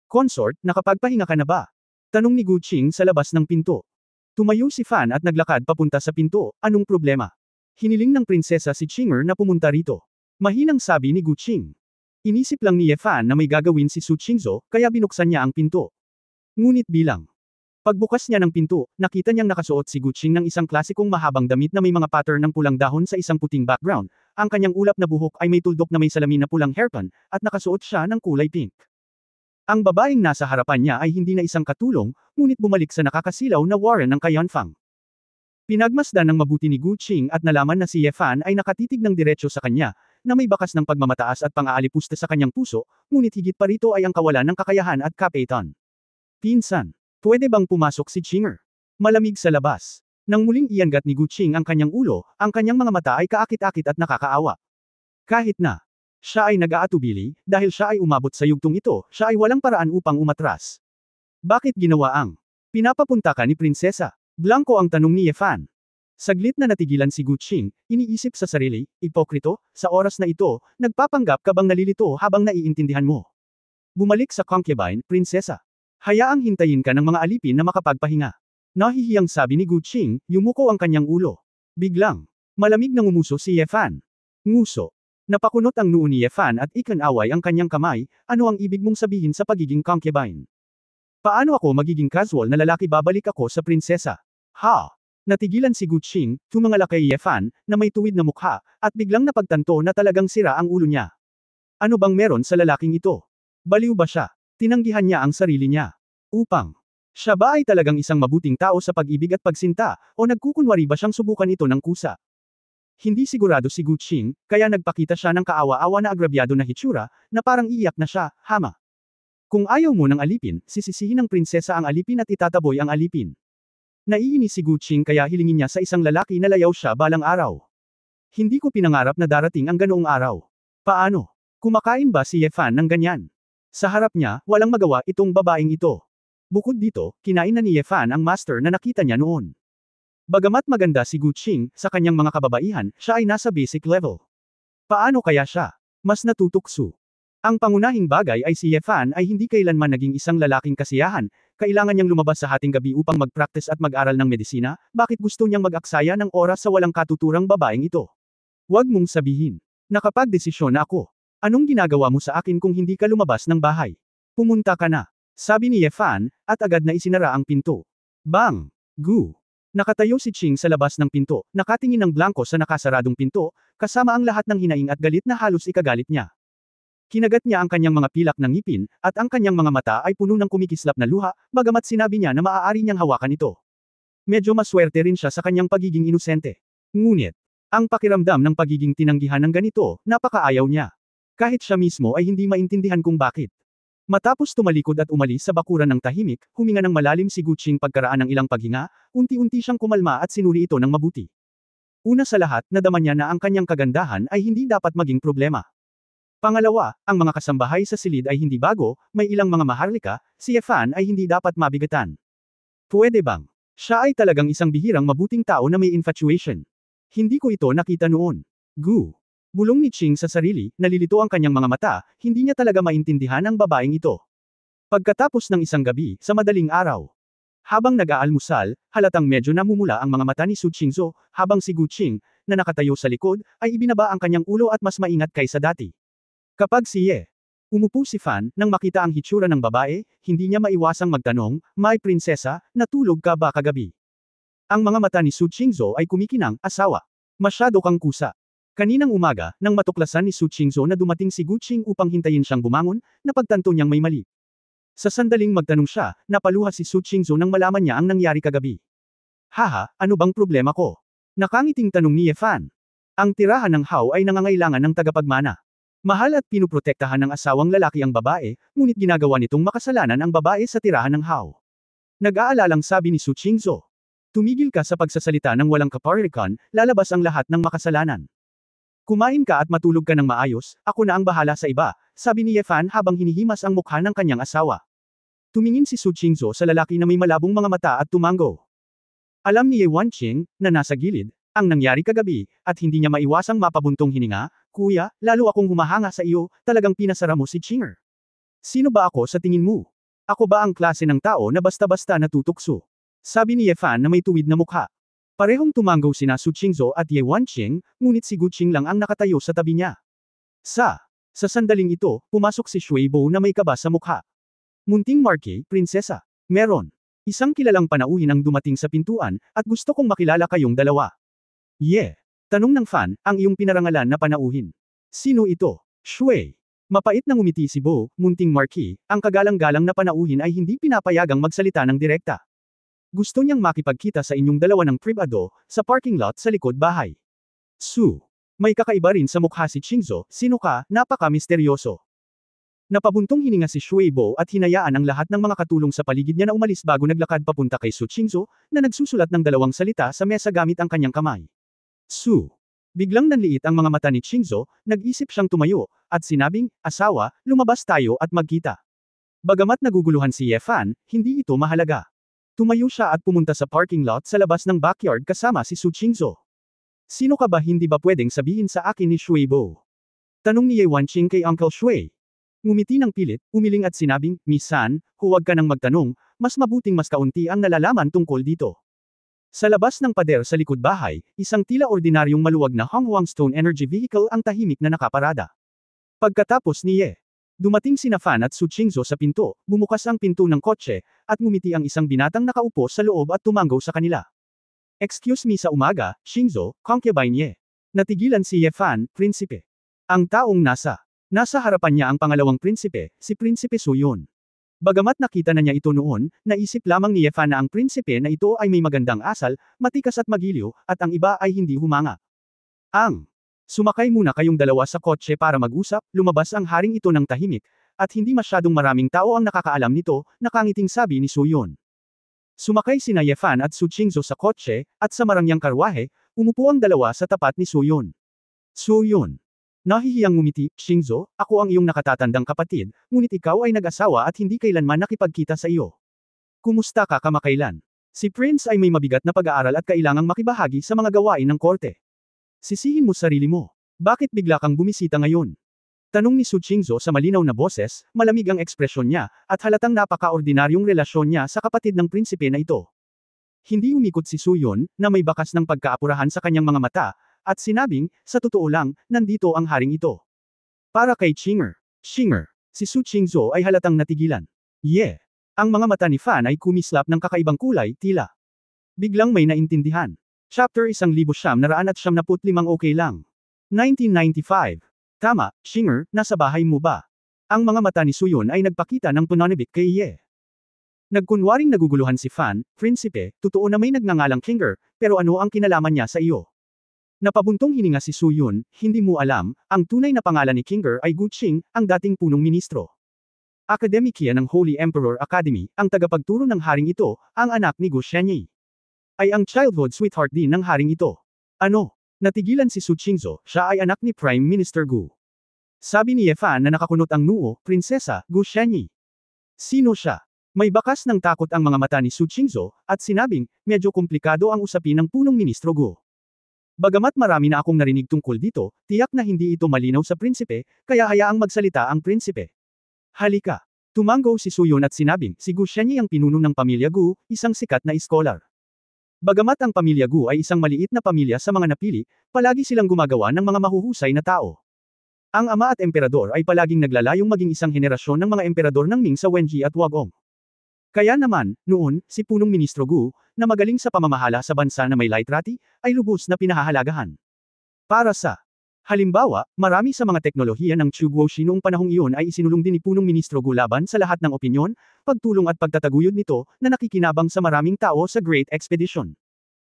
Consort, nakapagpahinga ka na ba? Tanong ni Guqing sa labas ng pinto. Tumayo si Fan at naglakad papunta sa pinto, anong problema? Hiniling ng prinsesa si Qinger na pumunta rito. Mahinang sabi ni Guqing. Inisip lang ni Yefan na may gagawin si Su Qingzhou, kaya binuksan niya ang pinto. Ngunit bilang pagbukas niya ng pinto, nakita niyang nakasuot si Guqing ng isang klasikong mahabang damit na may mga pattern ng pulang dahon sa isang puting background. Ang kanyang ulap na buhok ay may tuldok na may salamin na pulang hairpan, at nakasuot siya ng kulay pink. Ang babaeng nasa harapan niya ay hindi na isang katulong, ngunit bumalik sa nakakasilaw na Warren ng Kayanfang. Pinagmasdan ng mabuti ni Guqing at nalaman na si Yefan ay nakatitig ng diretsyo sa kanya, na may bakas ng pagmamataas at pang-aalipusta sa kanyang puso, ngunit higit pa rito ay ang kawalan ng kakayahan at kapeitan. Pinsan, pwede bang pumasok si Qinger? Malamig sa labas. Nang muling iangat ni Guqing ang kanyang ulo, ang kanyang mga mata ay kaakit-akit at nakakaawa. Kahit na siya ay nag-aatubili, dahil siya ay umabot sa yugtong ito, siya ay walang paraan upang umatras. Bakit ginawa ang pinapapunta ka ni prinsesa? Blanco ang tanong ni Yefan. Saglit na natigilan si Guqing, iniisip sa sarili, ipokrito, sa oras na ito, nagpapanggap ka bang nalilito habang naiintindihan mo? Bumalik sa concubine, prinsesa. Hayaang hintayin ka ng mga alipin na makapagpahinga. Nahihiyang sabi ni Guqing, yumuko ang kanyang ulo. Biglang, malamig na ngumuso si Yefan. Nguso. Napakunot ang noo ni Yefan at ikanaway ang kanyang kamay, ano ang ibig mong sabihin sa pagiging concubine? Paano ako magiging casual na lalaki babalik ako sa prinsesa? Ha! Natigilan si Guqing, tumangala kay Yefan, na may tuwid na mukha, at biglang napagtanto na talagang sira ang ulo niya. Ano bang meron sa lalaking ito? Baliw ba siya? Tinanggihan niya ang sarili niya. Upang siya ba ay talagang isang mabuting tao sa pag-ibig at pagsinta, o nagkukunwari ba siyang subukan ito ng kusa? Hindi sigurado si Guqing, kaya nagpakita siya ng kaawa-awa na agrabyado na hitsura, na parang iiyak na siya, hama. Kung ayaw mo ng alipin, sisisihin ng prinsesa ang alipin at itataboy ang alipin. Naiinis si Guqing kaya hilingin niya sa isang lalaki na layaw siya balang araw. Hindi ko pinangarap na darating ang ganoong araw. Paano? Kumakain ba si Yefan ng ganyan? Sa harap niya, walang magawa itong babaeng ito. Bukod dito, kinain na ni Yefan ang master na nakita niya noon. Bagamat maganda si Guqing, sa kanyang mga kababaihan, siya ay nasa basic level. Paano kaya siya mas natutukso? Ang pangunahing bagay ay si Yefan ay hindi kailanman naging isang lalaking kasiyahan, kailangan niyang lumabas sa hating gabi upang mag-practice at mag-aral ng medisina, bakit gusto niyang mag-aksaya ng oras sa walang katuturang babaeng ito? Huwag mong sabihin. Nakapag-desisyon na ako. Anong ginagawa mo sa akin kung hindi ka lumabas ng bahay? Pumunta ka na. Sabi ni Yefan, at agad na isinara ang pinto. Bang! Gu! Nakatayo si Qing sa labas ng pinto, nakatingin ng blanko sa nakasaradong pinto, kasama ang lahat ng hinaing at galit na halos ikagalit niya. Kinagat niya ang kanyang mga pilak ng ngipin, at ang kanyang mga mata ay puno ng kumikislap na luha, bagamat sinabi niya na maaari niyang hawakan ito. Medyo maswerte rin siya sa kanyang pagiging inosente. Ngunit, ang pakiramdam ng pagiging tinanggihan ng ganito, napakaayaw niya. Kahit siya mismo ay hindi maintindihan kung bakit. Matapos tumalikod at umalis sa bakuran ng tahimik, huminga ng malalim si Guqing pagkaraan ng ilang paghinga, unti-unti siyang kumalma at sinuri ito ng mabuti. Una sa lahat, nadama niya na ang kanyang kagandahan ay hindi dapat maging problema. Pangalawa, ang mga kasambahay sa silid ay hindi bago, may ilang mga maharlika, si Yefan ay hindi dapat mabigatan. Pwede bang? Siya ay talagang isang bihirang mabuting tao na may infatuation. Hindi ko ito nakita noon. Gu. Bulong ni Qing sa sarili, nalilito ang kanyang mga mata, hindi niya talaga maintindihan ang babaeng ito. Pagkatapos ng isang gabi, sa madaling araw. Habang nag-aalmusal, halatang medyo namumula ang mga mata ni Su Qingzhou, habang si Guqing, na nakatayo sa likod, ay ibinaba ang kanyang ulo at mas maingat kaysa dati. Kapag si Ye, umupo si Fan, nang makita ang hitsura ng babae, hindi niya maiwasang magtanong, "May prinsesa, natulog ka ba kagabi?" Ang mga mata ni Su Qingzhou ay kumikinang, "Asawa. Masyado kang kusa." Kaninang umaga, nang matuklasan ni Su Qingzhou na dumating si Guqing upang hintayin siyang bumangon, napagtanto niyang may mali. Sa sandaling magtanong siya, napaluha si Su Qingzhou nang malaman niya ang nangyari kagabi. "Haha, ano bang problema ko?" Nakangiting tanong ni Yefan. Ang tirahan ng Hao ay nangangailangan ng tagapagmana. Mahal at pinuprotektahan ng asawang lalaki ang babae, ngunit ginagawa nitong makasalanan ang babae sa tirahan ng Hao. Nag-aalalang sabi ni Su Qingzhou. Tumigil ka sa pagsasalita ng walang kaparikan, lalabas ang lahat ng makasalanan. Kumain ka at matulog ka ng maayos, ako na ang bahala sa iba, sabi ni Ye Fan habang hinihimas ang mukha ng kanyang asawa. Tumingin si Su Qingzhou sa lalaki na may malabong mga mata at tumango. Alam ni Ye Wanqing, na nasa gilid, ang nangyari kagabi, at hindi niya maiwasang mapabuntong hininga, kuya, lalo akong humahanga sa iyo, talagang pinasara mo si Qinger. Sino ba ako sa tingin mo? Ako ba ang klase ng tao na basta-basta natutukso? Sabi ni Ye Fan na may tuwid na mukha. Parehong tumango sina Su Qingzhou at Ye Wanqing, ngunit si Gu Qing lang ang nakatayo sa tabi niya. Sa sandaling ito, pumasok si Shui Bo na may kaba sa mukha. Munting Marquis, prinsesa. Meron. Isang kilalang panauhin ang dumating sa pintuan, at gusto kong makilala kayong dalawa. Ye. Tanong ng Fan, ang iyong pinarangalan na panauhin. Sino ito? Shui. Mapait na ngumiti si Bo, Munting Marquis, ang kagalang-galang na panauhin ay hindi pinapayagang magsalita ng direkta. Gusto niyang makipagkita sa inyong dalawa ng pribado, sa parking lot sa likod bahay. Su. May kakaiba rin sa mukha si Qingzhou, sino ka, napaka-misteryoso. Napabuntong hininga si Shui Bo at hinayaan ang lahat ng mga katulong sa paligid niya na umalis bago naglakad papunta kay Su Qingzhou, na nagsusulat ng dalawang salita sa mesa gamit ang kanyang kamay. Su. Biglang nanliit ang mga mata ni Qingzhou, nag-isip siyang tumayo, at sinabing, asawa, lumabas tayo at magkita. Bagamat naguguluhan si Ye Fan, hindi ito mahalaga. Tumayo siya at pumunta sa parking lot sa labas ng backyard kasama si Su Qingzhou. Sino ka ba, hindi ba pwedeng sabihin sa akin ni Shui Bo? Tanong ni Ye Wanqing kay Uncle Shui. Ngumiti ng pilit, umiling at sinabing, Miss San, huwag ka nang magtanong, mas mabuting mas kaunti ang nalalaman tungkol dito. Sa labas ng pader sa likod bahay, isang tila ordinaryong maluwag na Honghuang Stone Energy Vehicle ang tahimik na nakaparada. Pagkatapos ni Ye, dumating sina Fan at Su Qingzhou sa pinto, bumukas ang pinto ng kotse, at ngumiti ang isang binatang nakaupo sa loob at tumango sa kanila. Excuse me sa umaga, Qingzhou, concubine Ye. Natigilan si Ye Fan, prinsipe. Ang taong nasa harapan niya ang pangalawang prinsipe, si Prinsipe Su Yun. Bagamat nakita na niya ito noon, naisip lamang ni Ye Fan na ang prinsipe na ito ay may magandang asal, matikas at magiliw, at ang iba ay hindi humanga. Sumakay muna kayong dalawa sa kotse para mag-usap, lumabas ang haring ito ng tahimik, at hindi masyadong maraming tao ang nakakaalam nito, nakangiting sabi ni Su Yun. Sumakay sina Ye Fan at Su Qingzhou sa kotse, at sa marangyang karwahe, umupo ang dalawa sa tapat ni Su Yun. Su Yun. Nahihiyang ngumiti, Qingzhou, ako ang iyong nakatatandang kapatid, ngunit ikaw ay nag-asawa at hindi kailanman nakipagkita sa iyo. Kumusta ka kamakailan? Si Prince ay may mabigat na pag-aaral at kailangang makibahagi sa mga gawain ng korte. Sisihin mo sarili mo. Bakit bigla kang bumisita ngayon? Tanong ni Su Qingzhou sa malinaw na boses, malamig ang ekspresyon niya, at halatang napaka-ordinaryong relasyon niya sa kapatid ng prinsipe na ito. Hindi umikot si Su Yun, na may bakas ng pagkaapurahan sa kanyang mga mata, at sinabing, sa totoo lang, nandito ang haring ito. Para kay Qinger, si Su Qingzhou ay halatang natigilan. Ye. Ang mga mata ni Fan ay kumislap ng kakaibang kulay, tila. Biglang may naintindihan. Chapter 1995 okay lang. 1995. Tama, Qinger, nasa bahay mo ba? Ang mga mata ni Su Yun ay nagpakita ng pananabik kay Ye. Nagkunwaring naguguluhan si Fan, prinsipe, totoo na may nagngangalang Qinger, pero ano ang kinalaman niya sa iyo? Napabuntong hininga si Su Yun, hindi mo alam, ang tunay na pangalan ni Qinger ay Gu Qing, ang dating punong ministro. Akademikya ng Holy Emperor Academy, ang tagapagturo ng haring ito, ang anak ni Gu Shenyi. Ay ang childhood sweetheart din ng haring ito. Ano? Natigilan si Su Qingzhou, siya ay anak ni Prime Minister Gu. Sabi ni Ye Fan na nakakunot ang noo, Prinsesa, Gu Shenyi. Sino siya? May bakas ng takot ang mga mata ni Su Qingzhou, at sinabing, medyo komplikado ang usapin ng punong ministro Gu. Bagamat marami na akong narinig tungkol dito, tiyak na hindi ito malinaw sa prinsipe, kaya hayaang magsalita ang prinsipe. Halika. Tumango si Su Yun at sinabing, si Gu Shenyi ang pinuno ng pamilya Gu, isang sikat na iskolar. Bagamat ang pamilya Gu ay isang maliit na pamilya sa mga napili, palagi silang gumagawa ng mga mahuhusay na tao. Ang ama at emperador ay palaging naglalayong maging isang henerasyon ng mga emperador ng Ming sa Wenji at Wagong. Kaya naman, noon, si punong ministro Gu, na magaling sa pamamahala sa bansa na may litrati, ay lubos na pinahahalagahan. Para sa halimbawa, marami sa mga teknolohiya ng Chu Guoxi noong panahong iyon ay isinulong din ni punong ministro Gu laban sa lahat ng opinyon, pagtulong at pagtataguyod nito, na nakikinabang sa maraming tao sa Great Expedition.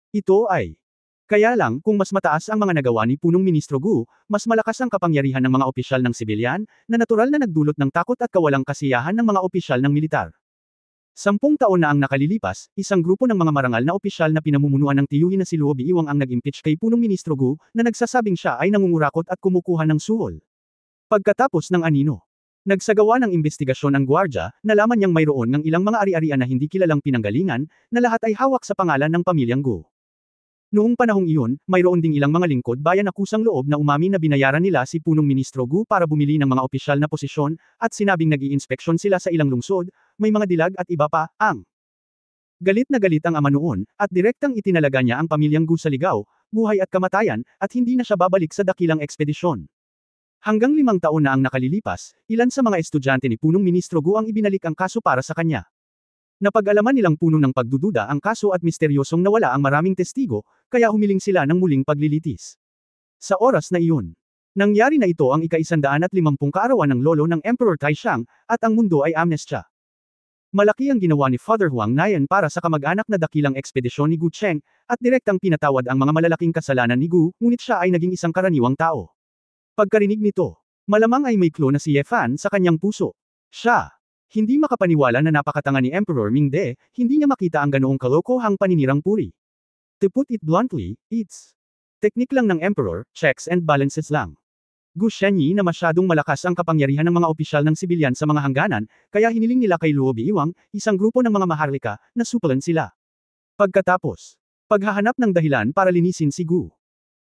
Ito ay kaya lang, kung mas mataas ang mga nagawa ni punong ministro Gu, mas malakas ang kapangyarihan ng mga opisyal ng sibilyan, na natural na nagdulot ng takot at kawalang kasiyahan ng mga opisyal ng militar. 10 taon na ang nakalilipas, isang grupo ng mga marangal na opisyal na pinamumunuan ng tiyuhin na si Luo Biiwang ang nag-impeach kay punong ministro Gu, na nagsasabing siya ay nangungurakot at kumukuha ng suhol. Pagkatapos ng anino, nagsagawa ng investigasyon ang gwardya, nalaman niyang mayroon ng ilang mga ari-arian na hindi kilalang pinanggalingan, na lahat ay hawak sa pangalan ng pamilyang Gu. Noong panahong iyon, mayroon ding ilang mga lingkod bayan na kusang loob na umamin na binayaran nila si punong ministro Gu para bumili ng mga opisyal na posisyon, at sinabing nag-i-inspeksyon sila sa ilang lungsod, may mga dilag at iba pa, ang galit na galit ang ama noon, at direktang itinalaga niya ang pamilyang Gu sa ligaw, buhay at kamatayan, at hindi na siya babalik sa dakilang ekspedisyon. Hanggang 5 taon na ang nakalilipas, ilan sa mga estudyante ni punong ministro Gu ang ibinalik ang kaso para sa kanya. Napag-alaman nilang puno ng pagdududa ang kaso at misteryosong nawala ang maraming testigo, kaya humiling sila ng muling paglilitis. Sa oras na iyon, nangyari na ito ang ika-150 kaarawan ng lolo ng Emperor Taishang, at ang mundo ay amnestya. Malaki ang ginawa ni Father Huang Nayan para sa kamag-anak na dakilang ekspedisyon ni Gu Cheng, at direktang pinatawad ang mga malalaking kasalanan ni Gu, ngunit siya ay naging isang karaniwang tao. Pagkarinig nito, malamang ay may klo na si Ye Fan sa kanyang puso. Siya, hindi makapaniwala na napakatanga ni Emperor Mingde, hindi niya makita ang ganoong kalokohang paninirang puri. To put it bluntly, it's teknik lang ng Emperor, checks and balances lang. Gu Shenyi na masyadong malakas ang kapangyarihan ng mga opisyal ng sibilyan sa mga hangganan, kaya hiniling nila kay Luo Biiwang, isang grupo ng mga maharlika, na supalan sila. Pagkatapos, paghahanap ng dahilan para linisin si Gu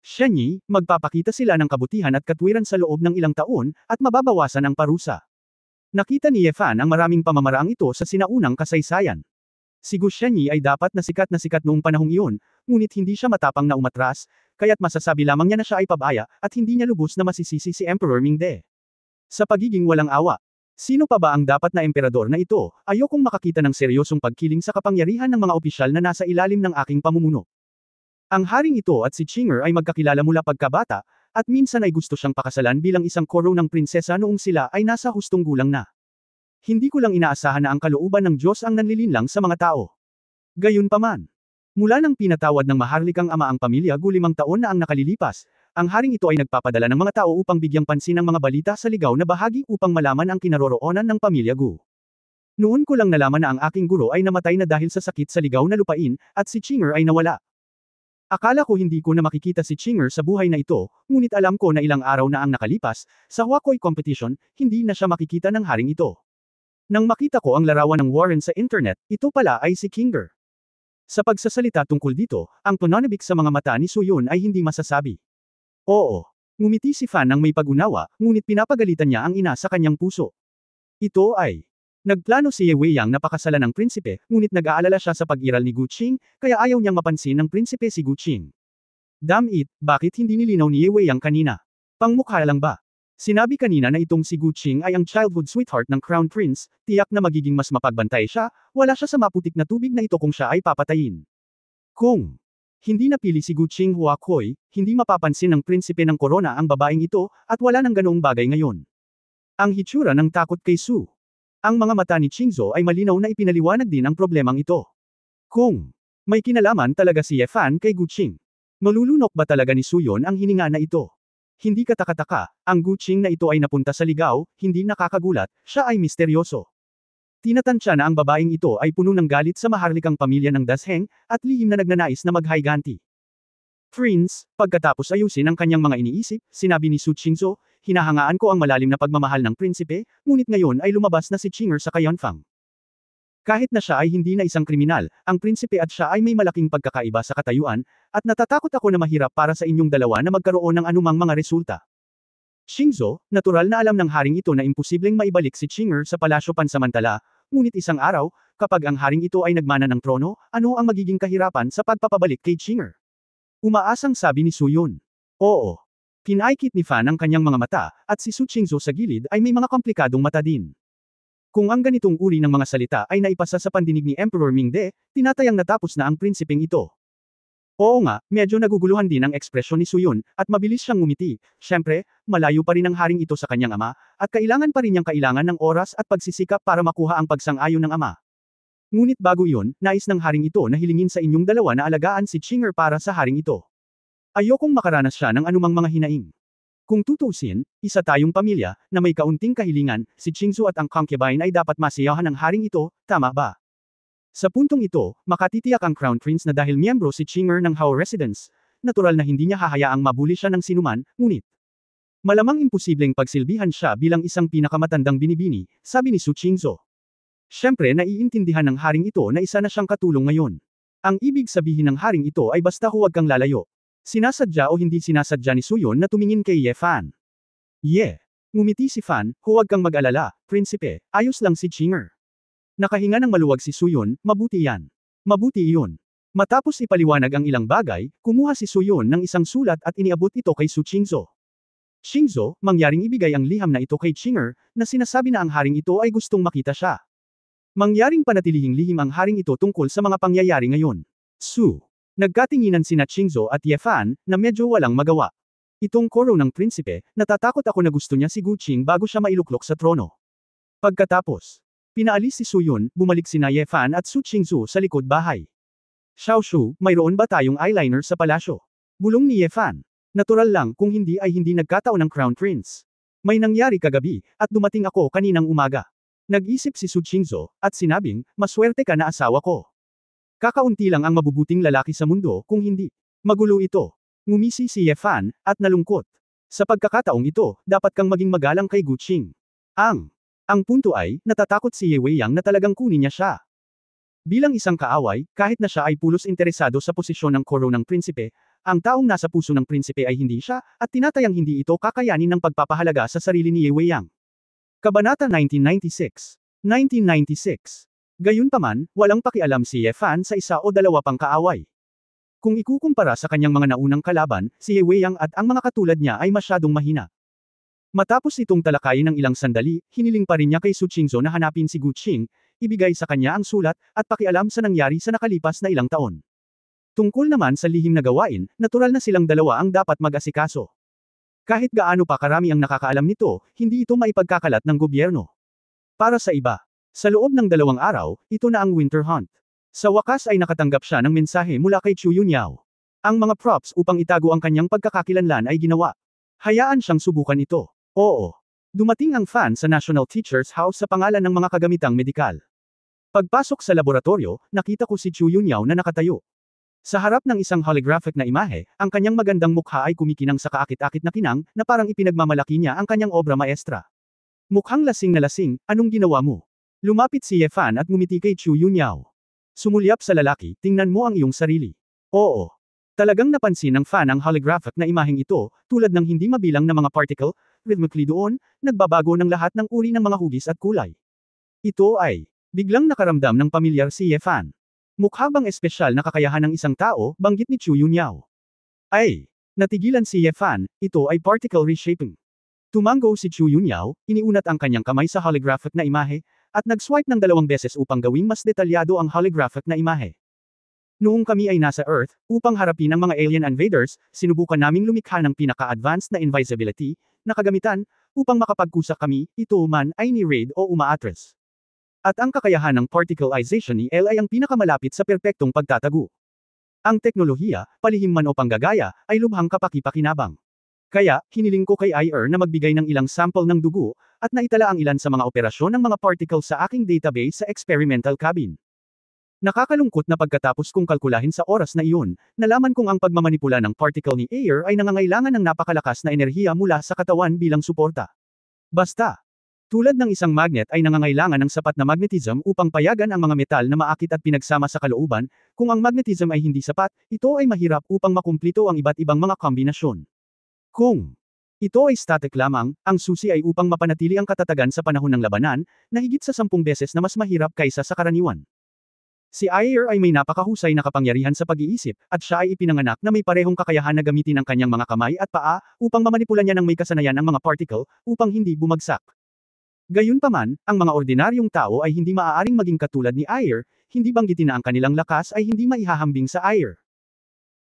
Shenyi, magpapakita sila ng kabutihan at katwiran sa loob ng ilang taon, at mababawasan ang parusa. Nakita ni Ye Fan ang maraming pamamaraang ito sa sinaunang kasaysayan. Si Gu Shenyi ay dapat na sikat noong panahong iyon, ngunit hindi siya matapang na umatras, kaya't masasabi lamang niya na siya ay pabaya, at hindi niya lubos na masisisi si Emperor Mingde. Sa pagiging walang awa, sino pa ba ang dapat na emperador na ito? Ayokong makakita ng seryosong pagkiling sa kapangyarihan ng mga opisyal na nasa ilalim ng aking pamumuno. Ang haring ito at si Qinger ay magkakilala mula pagkabata, at minsan ay gusto siyang pakasalan bilang isang koro ng prinsesa noong sila ay nasa hustong gulang na. Hindi ko lang inaasahan na ang kalooban ng Diyos ang nanlilinlang sa mga tao. Gayunpaman, mula nang pinatawad ng maharlikang ama ang pamilya Gu 5 taon na ang nakalilipas, ang haring ito ay nagpapadala ng mga tao upang bigyang pansin ang mga balita sa ligaw na bahagi upang malaman ang kinaroroonan ng pamilya Gu. Noon ko lang nalaman na ang aking guro ay namatay na dahil sa sakit sa ligaw na lupain, at si Qinger ay nawala. Akala ko hindi ko na makikita si Qinger sa buhay na ito, ngunit alam ko na ilang araw na ang nakalipas, sa Huakoy competition, hindi na siya makikita ng haring ito. Nang makita ko ang larawan ng Warren sa internet, ito pala ay si Qinger. Sa pagsasalita tungkol dito, ang pananabik sa mga mata ni Suyun ay hindi masasabi. Oo. Ngumiti si Fan ng may pag-unawa, ngunit pinapagalitan niya ang ina sa kanyang puso. Ito ay nagplano si Ye Weiyang na pakasalan ng prinsipe, ngunit nag-aalala siya sa pag-iral ni Gu Qing, kaya ayaw niyang mapansin ng prinsipe si Gu Qing. Damn it, bakit hindi nilinaw ni Ye Weiyang kanina? Pangmukha lang ba? Sinabi kanina na itong si Gu Qing ay ang childhood sweetheart ng Crown Prince, tiyak na magiging mas mapagbantay siya, wala siya sa maputik na tubig na ito kung siya ay papatayin. Kung hindi napili si Gu Qing Huakoy, hindi mapapansin ng prinsipe ng korona ang babaeng ito, at wala nang ganoong bagay ngayon. Ang hitsura ng takot kay Su. Ang mga mata ni Qingzhou ay malinaw na ipinaliwanag din ang problemang ito. Kung may kinalaman talaga si Ye Fan kay Gu Qing, malulunok ba talaga ni Suyun ang hininga na ito? Hindi katakataka, ang Gu Qing na ito ay napunta sa ligaw, hindi nakakagulat, siya ay misteryoso. Tinatansya na ang babaeng ito ay puno ng galit sa maharlikang pamilya ng Dasheng, at lihim na nagnanais na maghayganti. Prince, pagkatapos ayusin ang kanyang mga iniisip, sinabi ni Su Qingzhou, hinahangaan ko ang malalim na pagmamahal ng prinsipe, ngunit ngayon ay lumabas na si Qinger sa Kayanfang. Kahit na siya ay hindi na isang kriminal, ang prinsipe at siya ay may malaking pagkakaiba sa katayuan, at natatakot ako na mahirap para sa inyong dalawa na magkaroon ng anumang mga resulta. Qingzhou, natural na alam ng haring ito na imposibleng maibalik si Qinger sa palasyo pansamantala, ngunit isang araw, kapag ang haring ito ay nagmana ng trono, ano ang magiging kahirapan sa pagpapabalik kay Qinger? Umaasang sabi ni Suyun. Oo. Pinaikit ni Fan ang kanyang mga mata, at si Su Qingzhou sa gilid ay may mga komplikadong mata din. Kung ang ganitong uri ng mga salita ay naipasa sa pandinig ni Emperor Mingde, tinatayang natapos na ang prinsipeng ito. Oo nga, medyo naguguluhan din ang ekspresyon ni Suyun, at mabilis siyang ngumiti. Siyempre, malayo pa rin ang haring ito sa kanyang ama, at kailangan pa rin niyang kailangan ng oras at pagsisikap para makuha ang pagsang-ayon ng ama. Ngunit bago iyon, nais ng haring ito na hilingin sa inyong dalawa na alagaan si Qinger para sa haring ito. Ayokong makaranas siya ng anumang mga hinaing. Kung tutuusin, isa tayong pamilya, na may kaunting kahilingan, si Qingzhou at ang concubine ay dapat masiyahan ng haring ito, tama ba? Sa puntong ito, makatitiyak ang Crown Prince na dahil miyembro si Chinger ng Hao Residence, natural na hindi niya hahayaang mabuli siya ng sinuman, ngunit malamang imposibleng pagsilbihan siya bilang isang pinakamatandang binibini, sabi ni Su Qingzhou. Siyempre naiintindihan ng haring ito na isa na siyang katulong ngayon. Ang ibig sabihin ng haring ito ay basta huwag kang lalayo. Sinasadya o hindi sinasadya ni Suyon na tumingin kay Ye Fan. Ye. Ngumiti si Fan, huwag kang mag-alala, prinsipe, ayos lang si Chinger. Nakahinga ng maluwag si Suyon, mabuti yan. Mabuti iyon. Matapos ipaliwanag ang ilang bagay, kumuha si Suyon ng isang sulat at iniabot ito kay Su Qingzhou. Qingzhou, mangyaring ibigay ang liham na ito kay Chinger, na sinasabi na ang haring ito ay gustong makita siya. Mangyaring panatilihing lihim ang haring ito tungkol sa mga pangyayari ngayon. Su. Nagkatinginan sina Qingzhou at Ye Fan, na medyo walang magawa. Itong koro ng prinsipe, natatakot ako na gusto niya si Gu Qing bago siya mailuklok sa trono. Pagkatapos, pinaalis si Su Yun, bumalik sina Ye Fan at Su Qingzhou sa likod bahay. Xiao Shu, mayroon ba tayong eyeliner sa palasyo? Bulong ni Ye Fan. Natural lang kung hindi ay hindi nagkataon ng Crown Prince. May nangyari kagabi, at dumating ako kaninang umaga. Nag-isip si Su Qingzhou, at sinabing, maswerte ka na asawa ko. Kakaunti lang ang mabubuting lalaki sa mundo kung hindi. Magulo ito. Ngumisi si Ye Fan, at nalungkot. Sa pagkakataong ito, dapat kang maging magalang kay Gu Qing. Ang punto ay, natatakot si Ye Weiyang na talagang kunin niya siya. Bilang isang kaaway, kahit na siya ay pulos interesado sa posisyon ng koro ng prinsipe, ang taong nasa puso ng prinsipe ay hindi siya, at tinatayang hindi ito kakayanin ng pagpapahalaga sa sarili ni Ye Weiyang. Kabanata 1996. 1996. Gayunpaman, walang pakialam si Ye Fan sa isa o dalawa pang kaaway. Kung ikukumpara sa kanyang mga naunang kalaban, si Ye Weiyang at ang mga katulad niya ay masyadong mahina. Matapos itong talakayin ng ilang sandali, hiniling pa rin niya kay Su Qingzhou na hanapin si Gu Qing, ibigay sa kanya ang sulat, at pakialam sa nangyari sa nakalipas na ilang taon. Tungkol naman sa lihim na gawain, natural na silang dalawa ang dapat mag-asikaso. Kahit gaano pa karami ang nakakaalam nito, hindi ito maipagkakalat ng gobyerno. Para sa iba, sa loob ng 2 araw, ito na ang winter hunt. Sa wakas ay nakatanggap siya ng mensahe mula kay Chu Yunyao. Ang mga props upang itago ang kanyang pagkakakilanlan ay ginawa. Hayaan siyang subukan ito. Oo. Dumating ang Fan sa National Teacher's House sa pangalan ng mga kagamitang medikal. Pagpasok sa laboratorio, nakita ko si Chu Yunyao na nakatayo. Sa harap ng isang holographic na imahe, ang kanyang magandang mukha ay kumikinang sa kaakit-akit na kinang, na parang ipinagmamalaki niya ang kanyang obra maestra. Mukhang lasing na lasing, anong ginawa mo? Lumapit si Ye Fan at ngumiti kay Chu Yunyao. Sumulyap sa lalaki, tingnan mo ang iyong sarili. Oo. Talagang napansin ng Fan ang holographic na imaheng ito, tulad ng hindi mabilang na mga particle, rhythmically doon, nagbabago ng lahat ng uri ng mga hugis at kulay. Ito ay, biglang nakaramdam ng pamilyar si Ye Fan. Mukha bang espesyal na kakayahan ng isang tao, banggit ni Chu Yunyao. Ay, natigilan si Ye Fan, ito ay particle reshaping. Tumango si Chu Yunyao, iniunat ang kanyang kamay sa holographic na imahe, at nag-swipe ng 2 beses upang gawing mas detalyado ang holographic na imahe. Noong kami ay nasa Earth, upang harapin ang mga alien invaders, sinubukan naming lumikha ng pinaka-advanced na invisibility, na kagamitan, upang makapagkusa kami, ito man ay ni Raid o umaatres. At ang kakayahan ng particleization ni L ay ang pinakamalapit sa perpektong pagtatago. Ang teknolohiya, palihim man o panggagaya, ay lubhang kapaki-pakinabang. Kaya, hiniling ko kay IR na magbigay ng ilang sample ng dugo, at naitala ang ilan sa mga operasyon ng mga particle sa aking database sa experimental cabin. Nakakalungkot na pagkatapos kong kalkulahin sa oras na iyon, nalaman kong ang pagmamanipula ng particle ni Ayer ay nangangailangan ng napakalakas na enerhiya mula sa katawan bilang suporta. Basta, tulad ng isang magnet ay nangangailangan ng sapat na magnetism upang payagan ang mga metal na maakit at pinagsama sa kalooban, kung ang magnetism ay hindi sapat, ito ay mahirap upang makumplito ang iba't ibang mga kombinasyon. Kung ito ay static lamang, ang susi ay upang mapanatili ang katatagan sa panahon ng labanan, na higit sa 10 beses na mas mahirap kaysa sa karaniwan. Si Ayer ay may napakahusay na kapangyarihan sa pag-iisip, at siya ay ipinanganak na may parehong kakayahan na gamitin ang kanyang mga kamay at paa, upang mamanipula niya ng may kasanayan ang mga particle, upang hindi bumagsak. Gayunpaman, ang mga ordinaryong tao ay hindi maaaring maging katulad ni Ayer, hindi banggitin na ang kanilang lakas ay hindi maihahambing sa Ayer.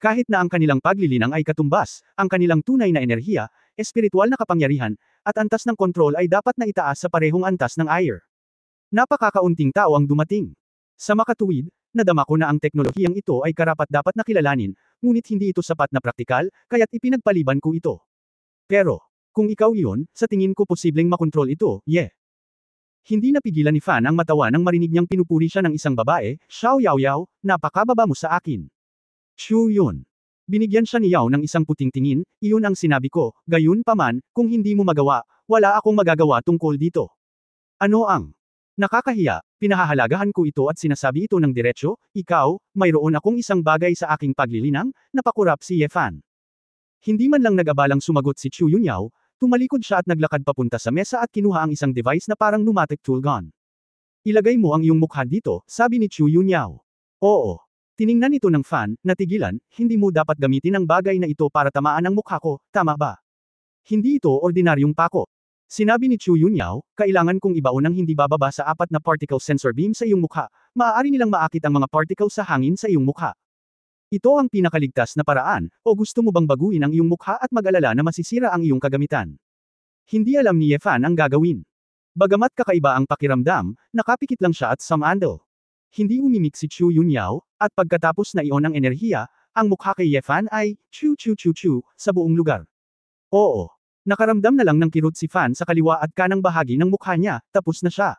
Kahit na ang kanilang paglilinang ay katumbas, ang kanilang tunay na enerhiya, espiritual na kapangyarihan, at antas ng kontrol ay dapat na itaas sa parehong antas ng Ayer. Napakakaunting tao ang dumating. Sa makatuwid, nadama ko na ang teknolohiyang ito ay karapat-dapat na kilalanin, ngunit hindi ito sapat na praktikal, kaya't ipinagpaliban ko ito. Pero, kung ikaw iyon, sa tingin ko posibleng makontrol ito, Ye. Hindi napigilan ni Fan ang matawa nang marinig niyang pinupuri siya ng isang babae. Xiao Yaoyao, napakababa mo sa akin. Chu Yun. Binigyan siya ni Yao ng isang puting tingin, iyon ang sinabi ko, gayon paman, kung hindi mo magawa, wala akong magagawa tungkol dito. Ano ang? Nakakahiya, pinahahalagahan ko ito at sinasabi ito ng diretsyo, ikaw, mayroon akong isang bagay sa aking paglilinang, napakurap si Ye Fan. Hindi man lang nag-abalang sumagot si Chu Yunyao, tumalikod siya at naglakad papunta sa mesa at kinuha ang isang device na parang pneumatic tool gun. Ilagay mo ang iyong mukha dito, sabi ni Chu Yunyao. Oo. Tiningnan ito ng Fan, natigilan, hindi mo dapat gamitin ang bagay na ito para tamaan ang mukha ko, tama ba? Hindi ito ordinaryong pako. Sinabi ni Chu Yunyao, kailangan kong ibaon ang hindi bababa sa 4 na particle sensor beam sa iyong mukha, maaari nilang maakit ang mga particle sa hangin sa iyong mukha. Ito ang pinakaligtas na paraan, o gusto mo bang baguhin ang iyong mukha at mag-alala na masisira ang iyong kagamitan? Hindi alam ni Ye Fan ang gagawin. Bagamat kakaiba ang pakiramdam, nakapikit lang siya at sumandal. Hindi umimik si Chu Yunyao, at pagkatapos na iyon ang enerhiya, ang mukha kay Ye Fan ay, chu chu chu chu, sa buong lugar. Oo. Nakaramdam na lang ng kirot si Fan sa kaliwa at kanang bahagi ng mukha niya, tapos na siya.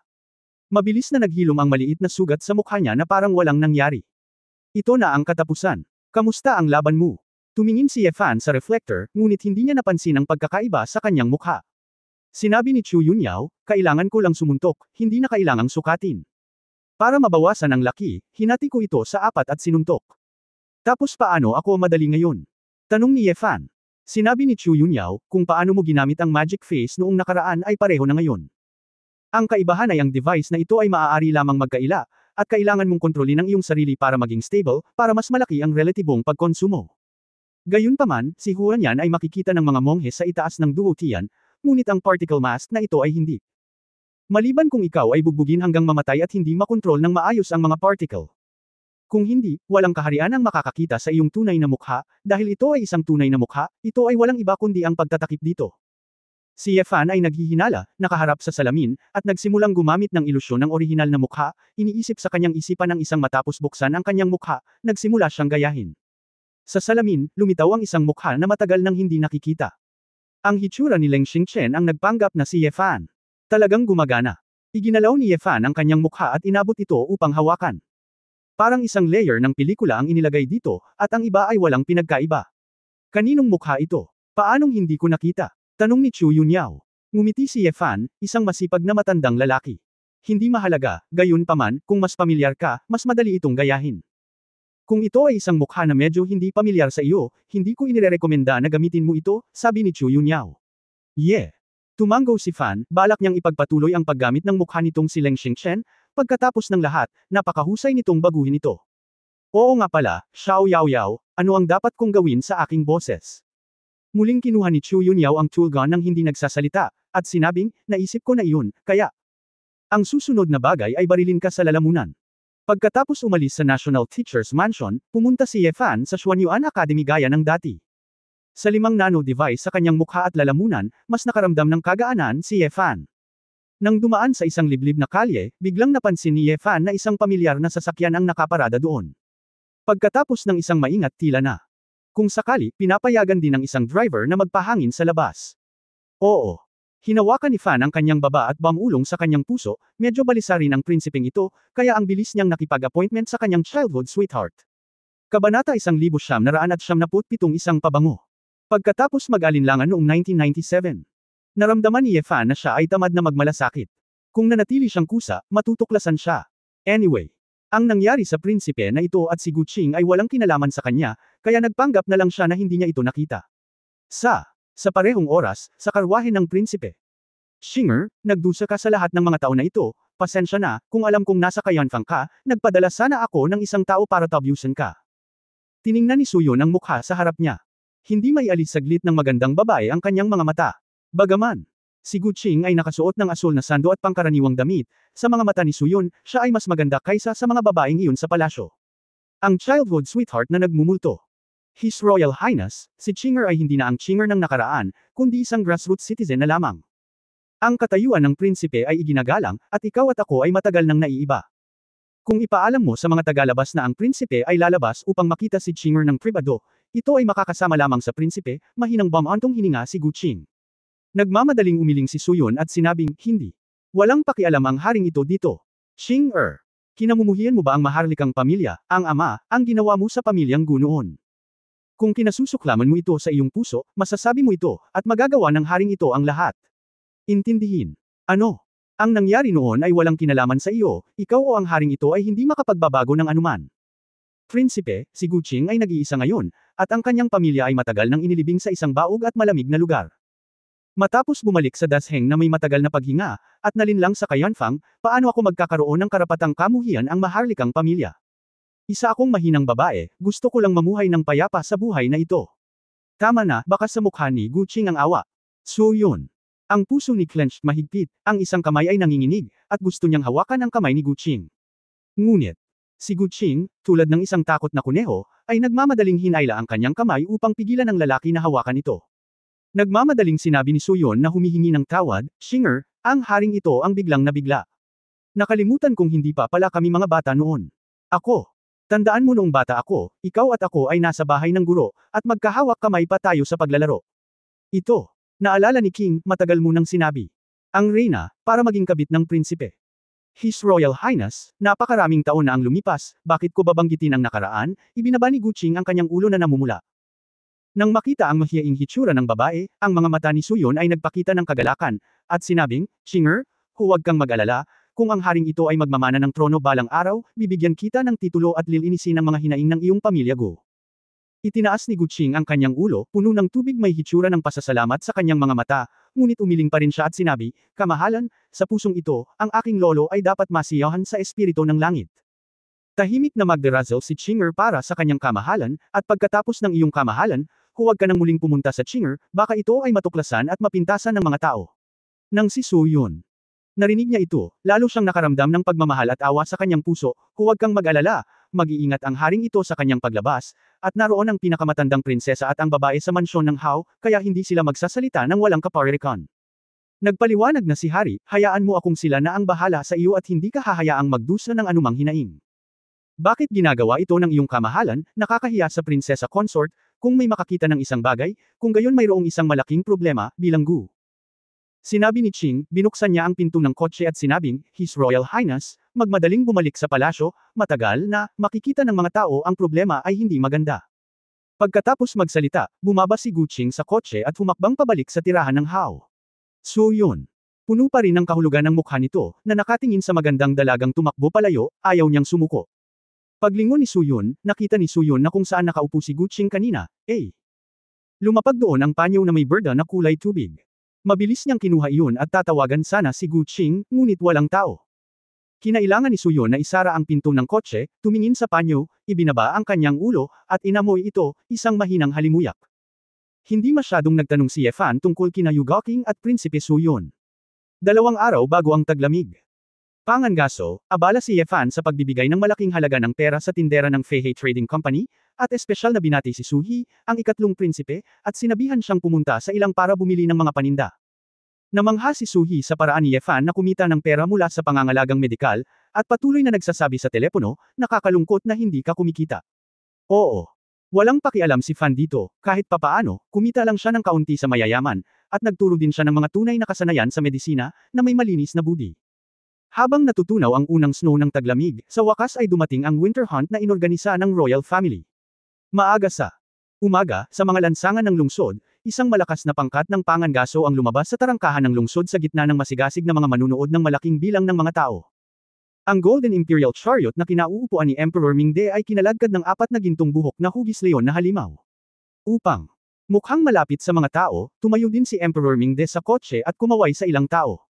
Mabilis na naghilom ang maliit na sugat sa mukha niya na parang walang nangyari. Ito na ang katapusan. Kamusta ang laban mo? Tumingin si Ye Fan sa reflector, ngunit hindi niya napansin ang pagkakaiba sa kanyang mukha. Sinabi ni Chu Yunyao, kailangan ko lang sumuntok, hindi na kailangang sukatin. Para mabawasan ang laki, hinati ko ito sa 4 at sinuntok. Tapos paano ako madali ngayon? Tanong ni Ye Fan. Sinabi ni Chu Yunyao, kung paano mo ginamit ang magic face noong nakaraan ay pareho na ngayon. Ang kaibahan ay ang device na ito ay maaari lamang magkaila, at kailangan mong kontrolin ang iyong sarili para maging stable, para mas malaki ang relatibong pagkonsumo. Gayunpaman, si Huan Yan ay makikita ng mga monghe sa itaas ng Duotian, ngunit ang particle mask na ito ay hindi. Maliban kung ikaw ay bugbugin hanggang mamatay at hindi makontrol ng maayos ang mga particle. Kung hindi, walang kaharian ang makakakita sa iyong tunay na mukha, dahil ito ay isang tunay na mukha, ito ay walang iba kundi ang pagtatakip dito. Si Ye Fan ay naghihinala, nakaharap sa salamin, at nagsimulang gumamit ng ilusyon ng orihinal na mukha, iniisip sa kanyang isipan ng isang matapos buksan ang kanyang mukha, nagsimula siyang gayahin. Sa salamin, lumitaw ang isang mukha na matagal nang hindi nakikita. Ang hitsura ni Leng Xingchen ang nagpanggap na si Ye Fan. Talagang gumagana. Iginalaw ni Ye Fan ang kanyang mukha at inabot ito upang hawakan. Parang isang layer ng pelikula ang inilagay dito, at ang iba ay walang pinagkaiba. Kaninong mukha ito? Paanong hindi ko nakita? Tanong ni Chu Yunyao. Ngumiti si Ye Fan, isang masipag na matandang lalaki. Hindi mahalaga, gayon paman, kung mas pamilyar ka, mas madali itong gayahin. Kung ito ay isang mukha na medyo hindi pamilyar sa iyo, hindi ko inirekomenda na gamitin mo ito, sabi ni Chu Yunyao. Yeah. Tumanggo si Fan, balak niyang ipagpatuloy ang paggamit ng mukha nitong si Leng Xingchen, pagkatapos ng lahat, napakahusay nitong baguhin ito. Oo nga pala, Xiao Yaoyao, ano ang dapat kong gawin sa aking boses? Muling kinuha ni Chu Yunyao ang tool gun nang hindi nagsasalita, at sinabing, naisip ko na iyon, kaya. Ang susunod na bagay ay barilin ka sa lalamunan. Pagkatapos umalis sa National Teachers Mansion, pumunta si Ye Fan sa Xuanyuan Academy gaya ng dati. Sa 5 nano device sa kanyang mukha at lalamunan, mas nakaramdam ng kagaanan si Ye Fan. Nang dumaan sa isang liblib na kalye, biglang napansin ni Ye Fan na isang pamilyar na sasakyan ang nakaparada doon. Pagkatapos ng isang maingat tila na. Kung sakali, pinapayagan din ng isang driver na magpahangin sa labas. Oo. Hinawakan ni Fan ang kanyang baba at bamulong sa kanyang puso, medyo balisa rin ang prinsipeng ito, kaya ang bilis niyang nakipag-appointment sa kanyang childhood sweetheart. Kabanata 1997 isang pabango. Pagkatapos mag-alinlangan noong 1997. Naramdaman ni Ye Fan na siya ay tamad na magmalasakit. Kung nanatili siyang kusa, matutuklasan siya. Anyway. Ang nangyari sa prinsipe na ito at si Gu Qing ay walang kinalaman sa kanya, kaya nagpanggap na lang siya na hindi niya ito nakita. Sa parehong oras, sa karwahe ng prinsipe. Xinger, nagdusa ka sa lahat ng mga taon na ito, pasensya na, kung alam kong nasa Kayanfang ka, nagpadala sana ako ng isang tao para tabyusin ka. Tiningnan ni Suyon ang mukha sa harap niya. Hindi may alis saglit ng magandang babae ang kanyang mga mata. Bagaman, si Gu Qing ay nakasuot ng asul na sando at pangkaraniwang damit, sa mga mata ni Suyon, siya ay mas maganda kaysa sa mga babaeng iyon sa palasyo. Ang childhood sweetheart na nagmumulto. His Royal Highness, si Xinger ay hindi na ang Xinger ng nakaraan, kundi isang grassroots citizen na lamang. Ang katayuan ng prinsipe ay iginagalang, at ikaw at ako ay matagal nang naiiba. Kung ipaalam mo sa mga tagalabas na ang prinsipe ay lalabas upang makita si Xinger ng pribado, ito ay makakasama lamang sa prinsipe, mahinang bamantong hininga si Gu Qing. Nagmamadaling umiling si Suyon at sinabing, hindi. Walang pakialam ang haring ito dito. Xing-er. Kinamumuhian mo ba ang maharlikang pamilya, ang ama, ang ginawa mo sa pamilyang Gu noon? Kung kinasusuklaman mo ito sa iyong puso, masasabi mo ito, at magagawa ng haring ito ang lahat. Intindihin. Ano? Ang nangyari noon ay walang kinalaman sa iyo, ikaw o ang haring ito ay hindi makapagbabago ng anuman. Prinsipe, si Gu Qing ay nag-iisa ngayon, at ang kanyang pamilya ay matagal nang inilibing sa isang baog at malamig na lugar. Matapos bumalik sa Dasheng na may matagal na paghinga, at nalinlang sa Kayanfang, paano ako magkakaroon ng karapatang kamuhian ang maharlikang pamilya? Isa akong mahinang babae, gusto ko lang mamuhay ng payapa sa buhay na ito. Tama na, baka sa mukha ni Gu Qing ang awa. So yun. Ang puso ni clenched mahigpit, ang isang kamay ay nanginginig, at gusto niyang hawakan ang kamay ni Gu Qing. Ngunit, si Gu Qing, tulad ng isang takot na kuneho, ay nagmamadaling hinayla ang kanyang kamay upang pigilan ang lalaki na hawakan ito. Nagmamadaling sinabi ni Suyon na humihingi ng tawad, Xinger, ang haring ito ang biglang nabigla. Nakalimutan kong hindi pa pala kami mga bata noon. Ako. Tandaan mo noong bata ako, ikaw at ako ay nasa bahay ng guro, at magkahawak kamay pa tayo sa paglalaro. Ito. Naalala ni King, matagal mo nang sinabi. Ang reyna, para maging kabit ng prinsipe. His Royal Highness, napakaraming taon na ang lumipas, bakit ko babanggitin ang nakaraan, ibinaba ni Gu Qing ang kanyang ulo na namumula. Nang makita ang mahiyaing hitsura ng babae, ang mga mata ni Suyon ay nagpakita ng kagalakan, at sinabing, Xinger, huwag kang mag-alala, kung ang haring ito ay magmamana ng trono balang araw, bibigyan kita ng titulo at lilinisin ang mga hinaing ng iyong pamilya Gu. Itinaas ni Gu Qing ang kanyang ulo, puno ng tubig may hitsura ng pasasalamat sa kanyang mga mata, ngunit umiling pa rin siya at sinabi, Kamahalan, sa pusong ito, ang aking lolo ay dapat masiyahan sa espiritu ng langit. Tahimik na magdarazzle si Xinger para sa kanyang kamahalan, at pagkatapos ng iyong kamahalan, huwag ka nang muling pumunta sa Xinger, baka ito ay matuklasan at mapintasan ng mga tao. Nang si Suyon. Narinig niya ito, lalo siyang nakaramdam ng pagmamahal at awa sa kanyang puso, huwag kang mag-alala, mag-iingat ang haring ito sa kanyang paglabas, at naroon ang pinakamatandang prinsesa at ang babae sa mansyon ng Hao, kaya hindi sila magsasalita ng walang kaparirikan. Nagpaliwanag na si Hari, hayaan mo akong sila na ang bahala sa iyo at hindi ka hahayaang magdusa ng anumang hinaing. Bakit ginagawa ito ng iyong kamahalan, nakakahiya sa prinsesa consort, kung may makakita ng isang bagay, kung gayon mayroong isang malaking problema, bilang Gu. Sinabi ni Qing, binuksan niya ang pinto ng kotse at sinabing, His Royal Highness, magmadaling bumalik sa palasyo, matagal na, makikita ng mga tao ang problema ay hindi maganda. Pagkatapos magsalita, bumaba si Gu Qing sa kotse at humakbang pabalik sa tirahan ng Hao. So yun. Puno pa rin ng kahulugan ng mukha nito, na nakatingin sa magandang dalagang tumakbo palayo, ayaw niyang sumuko. Paglingon ni Suyun, nakita ni Suyun na kung saan nakaupo si Gu Qing kanina, lumapag doon ang panyo na may berda na kulay tubig. Mabilis niyang kinuha iyon at tatawagan sana si Gu Qing, ngunit walang tao. Kinailangan ni Suyun na isara ang pinto ng kotse, tumingin sa panyo, ibinaba ang kanyang ulo, at inamoy ito, isang mahinang halimuyak. Hindi masyadong nagtanong si Yefan tungkol kina Yugoking at Prinsipe Suyun. 2 araw bago ang taglamig. Pangangaso, abala si Yefan sa pagbibigay ng malaking halaga ng pera sa tindera ng Feihei Trading Company, at espesyal na binati si Suhi, ang ikatlong prinsipe, at sinabihan siyang pumunta sa ilang para bumili ng mga paninda. Namangha si Suhi sa paraan ni Yefan na kumita ng pera mula sa pangangalagang medikal, at patuloy na nagsasabi sa telepono, nakakalungkot na hindi ka kumikita. Oo. Walang pakialam si Fan dito, kahit papaano, kumita lang siya ng kaunti sa mayayaman, at nagturo din siya ng mga tunay na kasanayan sa medisina, na may malinis na budi. Habang natutunaw ang unang snow ng taglamig, sa wakas ay dumating ang winter hunt na inorganisa ng royal family. Maaga sa umaga, sa mga lansangan ng lungsod, isang malakas na pangkat ng pangangaso ang lumabas sa tarangkahan ng lungsod sa gitna ng masigasig na mga manunood ng malaking bilang ng mga tao. Ang Golden Imperial Chariot na kinauupuan ni Emperor Mingde ay kinaladkad ng 4 na gintong buhok na hugis leon na halimaw. Upang mukhang malapit sa mga tao, tumayo din si Emperor Mingde sa kotse at kumaway sa ilang tao.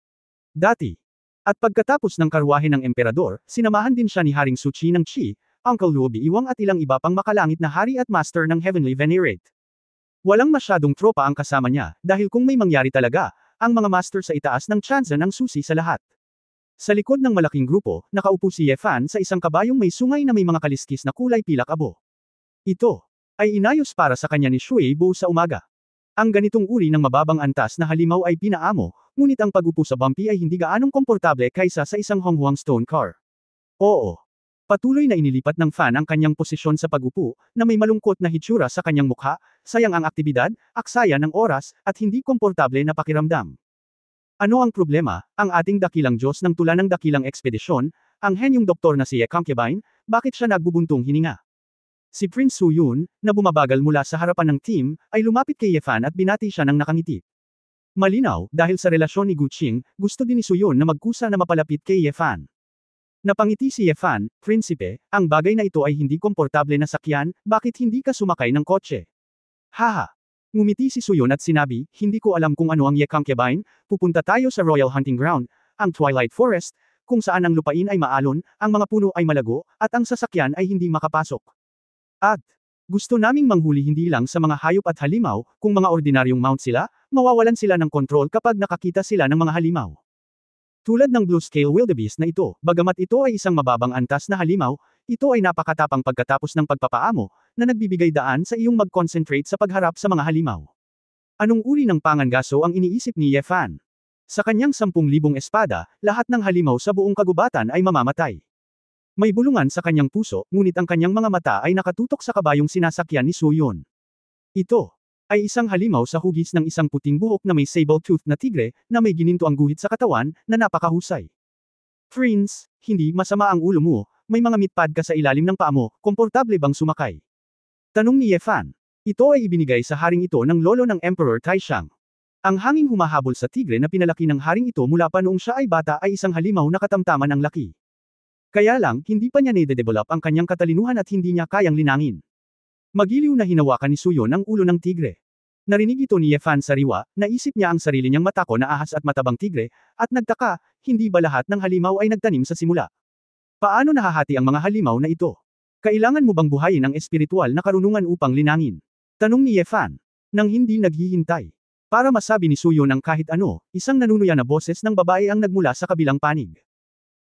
Dati. At pagkatapos ng karwahe ng emperador, sinamahan din siya ni Haring Suchi ng Qi, Uncle Luo Biiwang at ilang iba pang makalangit na hari at master ng Heavenly Venerate. Walang masyadong tropa ang kasama niya, dahil kung may mangyari talaga, ang mga master sa itaas ng Chanzan ang susi sa lahat. Sa likod ng malaking grupo, nakaupo si Yefan sa isang kabayong may sungay na may mga kaliskis na kulay pilak abo. Ito ay inayos para sa kanya ni Shui Bo sa umaga. Ang ganitong uri ng mababang antas na halimaw ay pinaamo, ngunit ang pag-upo sa bumpy ay hindi gaanong komportable kaysa sa isang Honghuang stone car. Oo. Patuloy na inilipat ng Fan ang kanyang posisyon sa pag-upo, na may malungkot na hitsura sa kanyang mukha, sayang ang aktibidad, aksaya ng oras, at hindi komportable na pakiramdam. Ano ang problema? Ang ating dakilang Diyos ng tula ng dakilang ekspedisyon, ang henyong doktor na si Ye Concubine, bakit siya nagbubuntong hininga? Si Prince Su Yun, na bumabagal mula sa harapan ng team, ay lumapit kay Ye Fan at binati siya ng nakangiti. Malinaw, dahil sa relasyon ni Gu Qing, gusto din ni Su Yun na magkusa na mapalapit kay Ye Fan. Napangiti si Ye Fan, Prinsipe, ang bagay na ito ay hindi komportable na sakyan, bakit hindi ka sumakay ng kotse? Haha. Ngumiti si Su Yun at sinabi, hindi ko alam kung ano ang Ye Concubine, pupunta tayo sa Royal Hunting Ground, ang Twilight Forest, kung saan ang lupain ay maalon, ang mga puno ay malago, at ang sasakyan ay hindi makapasok. At, gusto naming manghuli hindi lang sa mga hayop at halimaw, kung mga ordinaryong mount sila, mawawalan sila ng kontrol kapag nakakita sila ng mga halimaw. Tulad ng blue-scale wildebeest na ito, bagamat ito ay isang mababang antas na halimaw, ito ay napakatapang pagkatapos ng pagpapaamo, na nagbibigay daan sa iyong mag-concentrate sa pagharap sa mga halimaw. Anong uri ng pangangaso ang iniisip ni Ye Fan? Sa kanyang 10,000 espada, lahat ng halimaw sa buong kagubatan ay mamamatay. May bulungan sa kanyang puso, ngunit ang kanyang mga mata ay nakatutok sa kabayong sinasakyan ni Su Yun. Ito ay isang halimaw sa hugis ng isang puting buhok na may sable-toothed na tigre, na may gininto ang guhit sa katawan, na napakahusay. Prince, hindi masama ang ulo mo, may mga meatpad ka sa ilalim ng paa mo, komportable bang sumakay? Tanong ni Ye Fan. Ito ay ibinigay sa haring ito ng lolo ng Emperor Taishang. Ang hanging humahabol sa tigre na pinalaki ng haring ito mula pa noong siya ay bata ay isang halimaw na katamtaman ang laki. Kaya lang, hindi pa niya nade-develop ang kanyang katalinuhan at hindi niya kayang linangin. Magiliw na hinawakan ni Su Yun ang ulo ng tigre. Narinig ito ni Ye Fan sariwa, naisip niya ang sarili niyang matako na ahas at matabang tigre, at nagtaka, hindi ba lahat ng halimaw ay nagtanim sa simula? Paano nahahati ang mga halimaw na ito? Kailangan mo bang buhayin ang espiritual na karunungan upang linangin? Tanong ni Ye Fan. Nang hindi naghihintay. Para masabi ni Su Yun ang kahit ano, isang nanunuya na boses ng babae ang nagmula sa kabilang panig.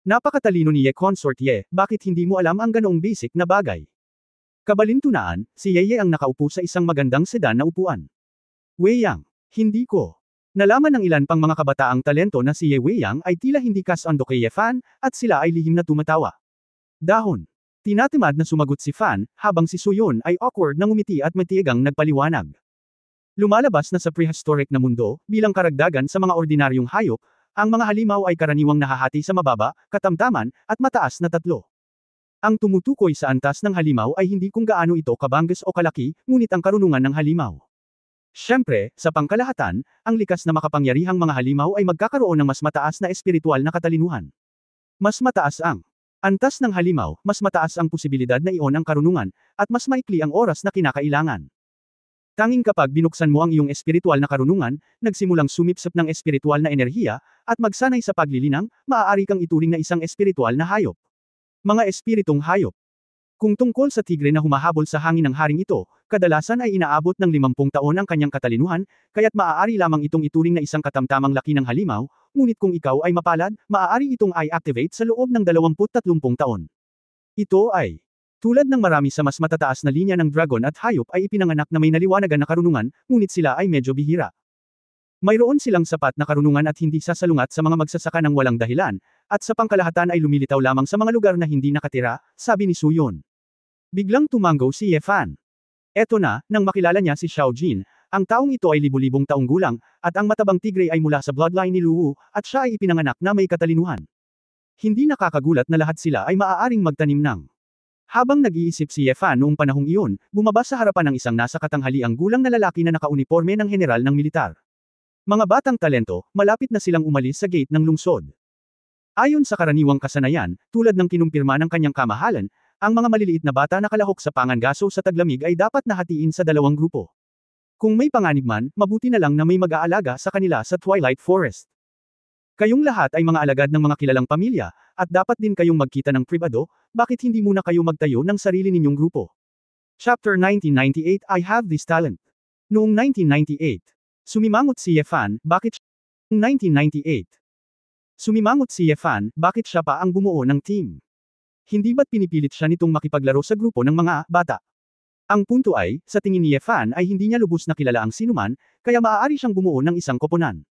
Napakatalino ni Ye Consort Ye, bakit hindi mo alam ang ganoong basic na bagay? Kabalintunaan, si Ye ang nakaupo sa isang magandang sedan na upuan. Wei Yang, hindi ko. Nalaman ng ilan pang mga kabataang talento na si Ye Wei Yang ay tila hindi kas-ando kay Ye Fan, at sila ay lihim na tumatawa. Dahon. Tinatimad na sumagot si Fan, habang si Su Yun ay awkward na ngumiti at matiigang nagpaliwanag. Lumalabas na sa prehistoric na mundo, bilang karagdagan sa mga ordinaryong hayop, ang mga halimaw ay karaniwang nahahati sa mababa, katamtaman, at mataas na tatlo. Ang tumutukoy sa antas ng halimaw ay hindi kung gaano ito kabangges o kalaki, ngunit ang karunungan ng halimaw. Siyempre, sa pangkalahatan, ang likas na makapangyarihang mga halimaw ay magkakaroon ng mas mataas na espiritual na katalinuhan. Mas mataas ang antas ng halimaw, mas mataas ang posibilidad na iyon ang karunungan, at mas maikli ang oras na kinakailangan. Tanging kapag binuksan mo ang iyong espiritual na karunungan, nagsimulang sumipsip ng espiritual na enerhiya, at magsanay sa paglilinang, maaari kang ituring na isang espiritual na hayop. Mga espiritong hayop. Kung tungkol sa tigre na humahabol sa hangin ng haring ito, kadalasan ay inaabot ng 50 taon ang kanyang katalinuhan, kaya't maaari lamang itong ituring na isang katamtamang laki ng halimaw, ngunit kung ikaw ay mapalad, maaari itong i-activate sa loob ng 20-30 taon. Ito ay tulad ng marami sa mas matataas na linya ng dragon at hayop ay ipinanganak na may naliwanagan na karunungan, ngunit sila ay medyo bihira. Mayroon silang sapat na karunungan at hindi sasalungat sa mga magsasaka ng walang dahilan, at sa pangkalahatan ay lumilitaw lamang sa mga lugar na hindi nakatira, sabi ni Su Yun. Biglang tumanggo si Ye Fan. Eto na, nang makilala niya si Xiao Jin, ang taong ito ay libu-libong taong gulang, at ang matabang tigre ay mula sa bloodline ni Lu Wu, at siya ay ipinanganak na may katalinuhan. Hindi nakakagulat na lahat sila ay maaaring magtanim ng. Habang nag-iisip si Ye Fan noong panahong iyon, bumaba sa harapan ng isang nasa katanghaliang gulang na lalaki na nakauniporme ng general ng militar. Mga batang talento, malapit na silang umalis sa gate ng lungsod. Ayon sa karaniwang kasanayan, tulad ng kinumpirma ng kanyang kamahalan, ang mga maliliit na bata na kalahok sa pangangaso sa taglamig ay dapat nahatiin sa dalawang grupo. Kung may panganib man, mabuti na lang na may mag-aalaga sa kanila sa Twilight Forest. Kayong lahat ay mga alagad ng mga kilalang pamilya, at dapat din kayong magkita ng pribado, bakit hindi muna kayo magtayo ng sarili ninyong grupo? Chapter 1998 I Have This Talent. Noong 1998, sumimangot si Ye Fan, bakit siya? Noong 1998, sumimangot si Ye Fan, bakit siya pa ang bumuo ng team? Hindi ba't pinipilit siya nitong makipaglaro sa grupo ng mga bata? Ang punto ay, sa tingin ni Ye Fan ay hindi niya lubos na kilala ang sinuman, kaya maaari siyang bumuo ng isang koponan.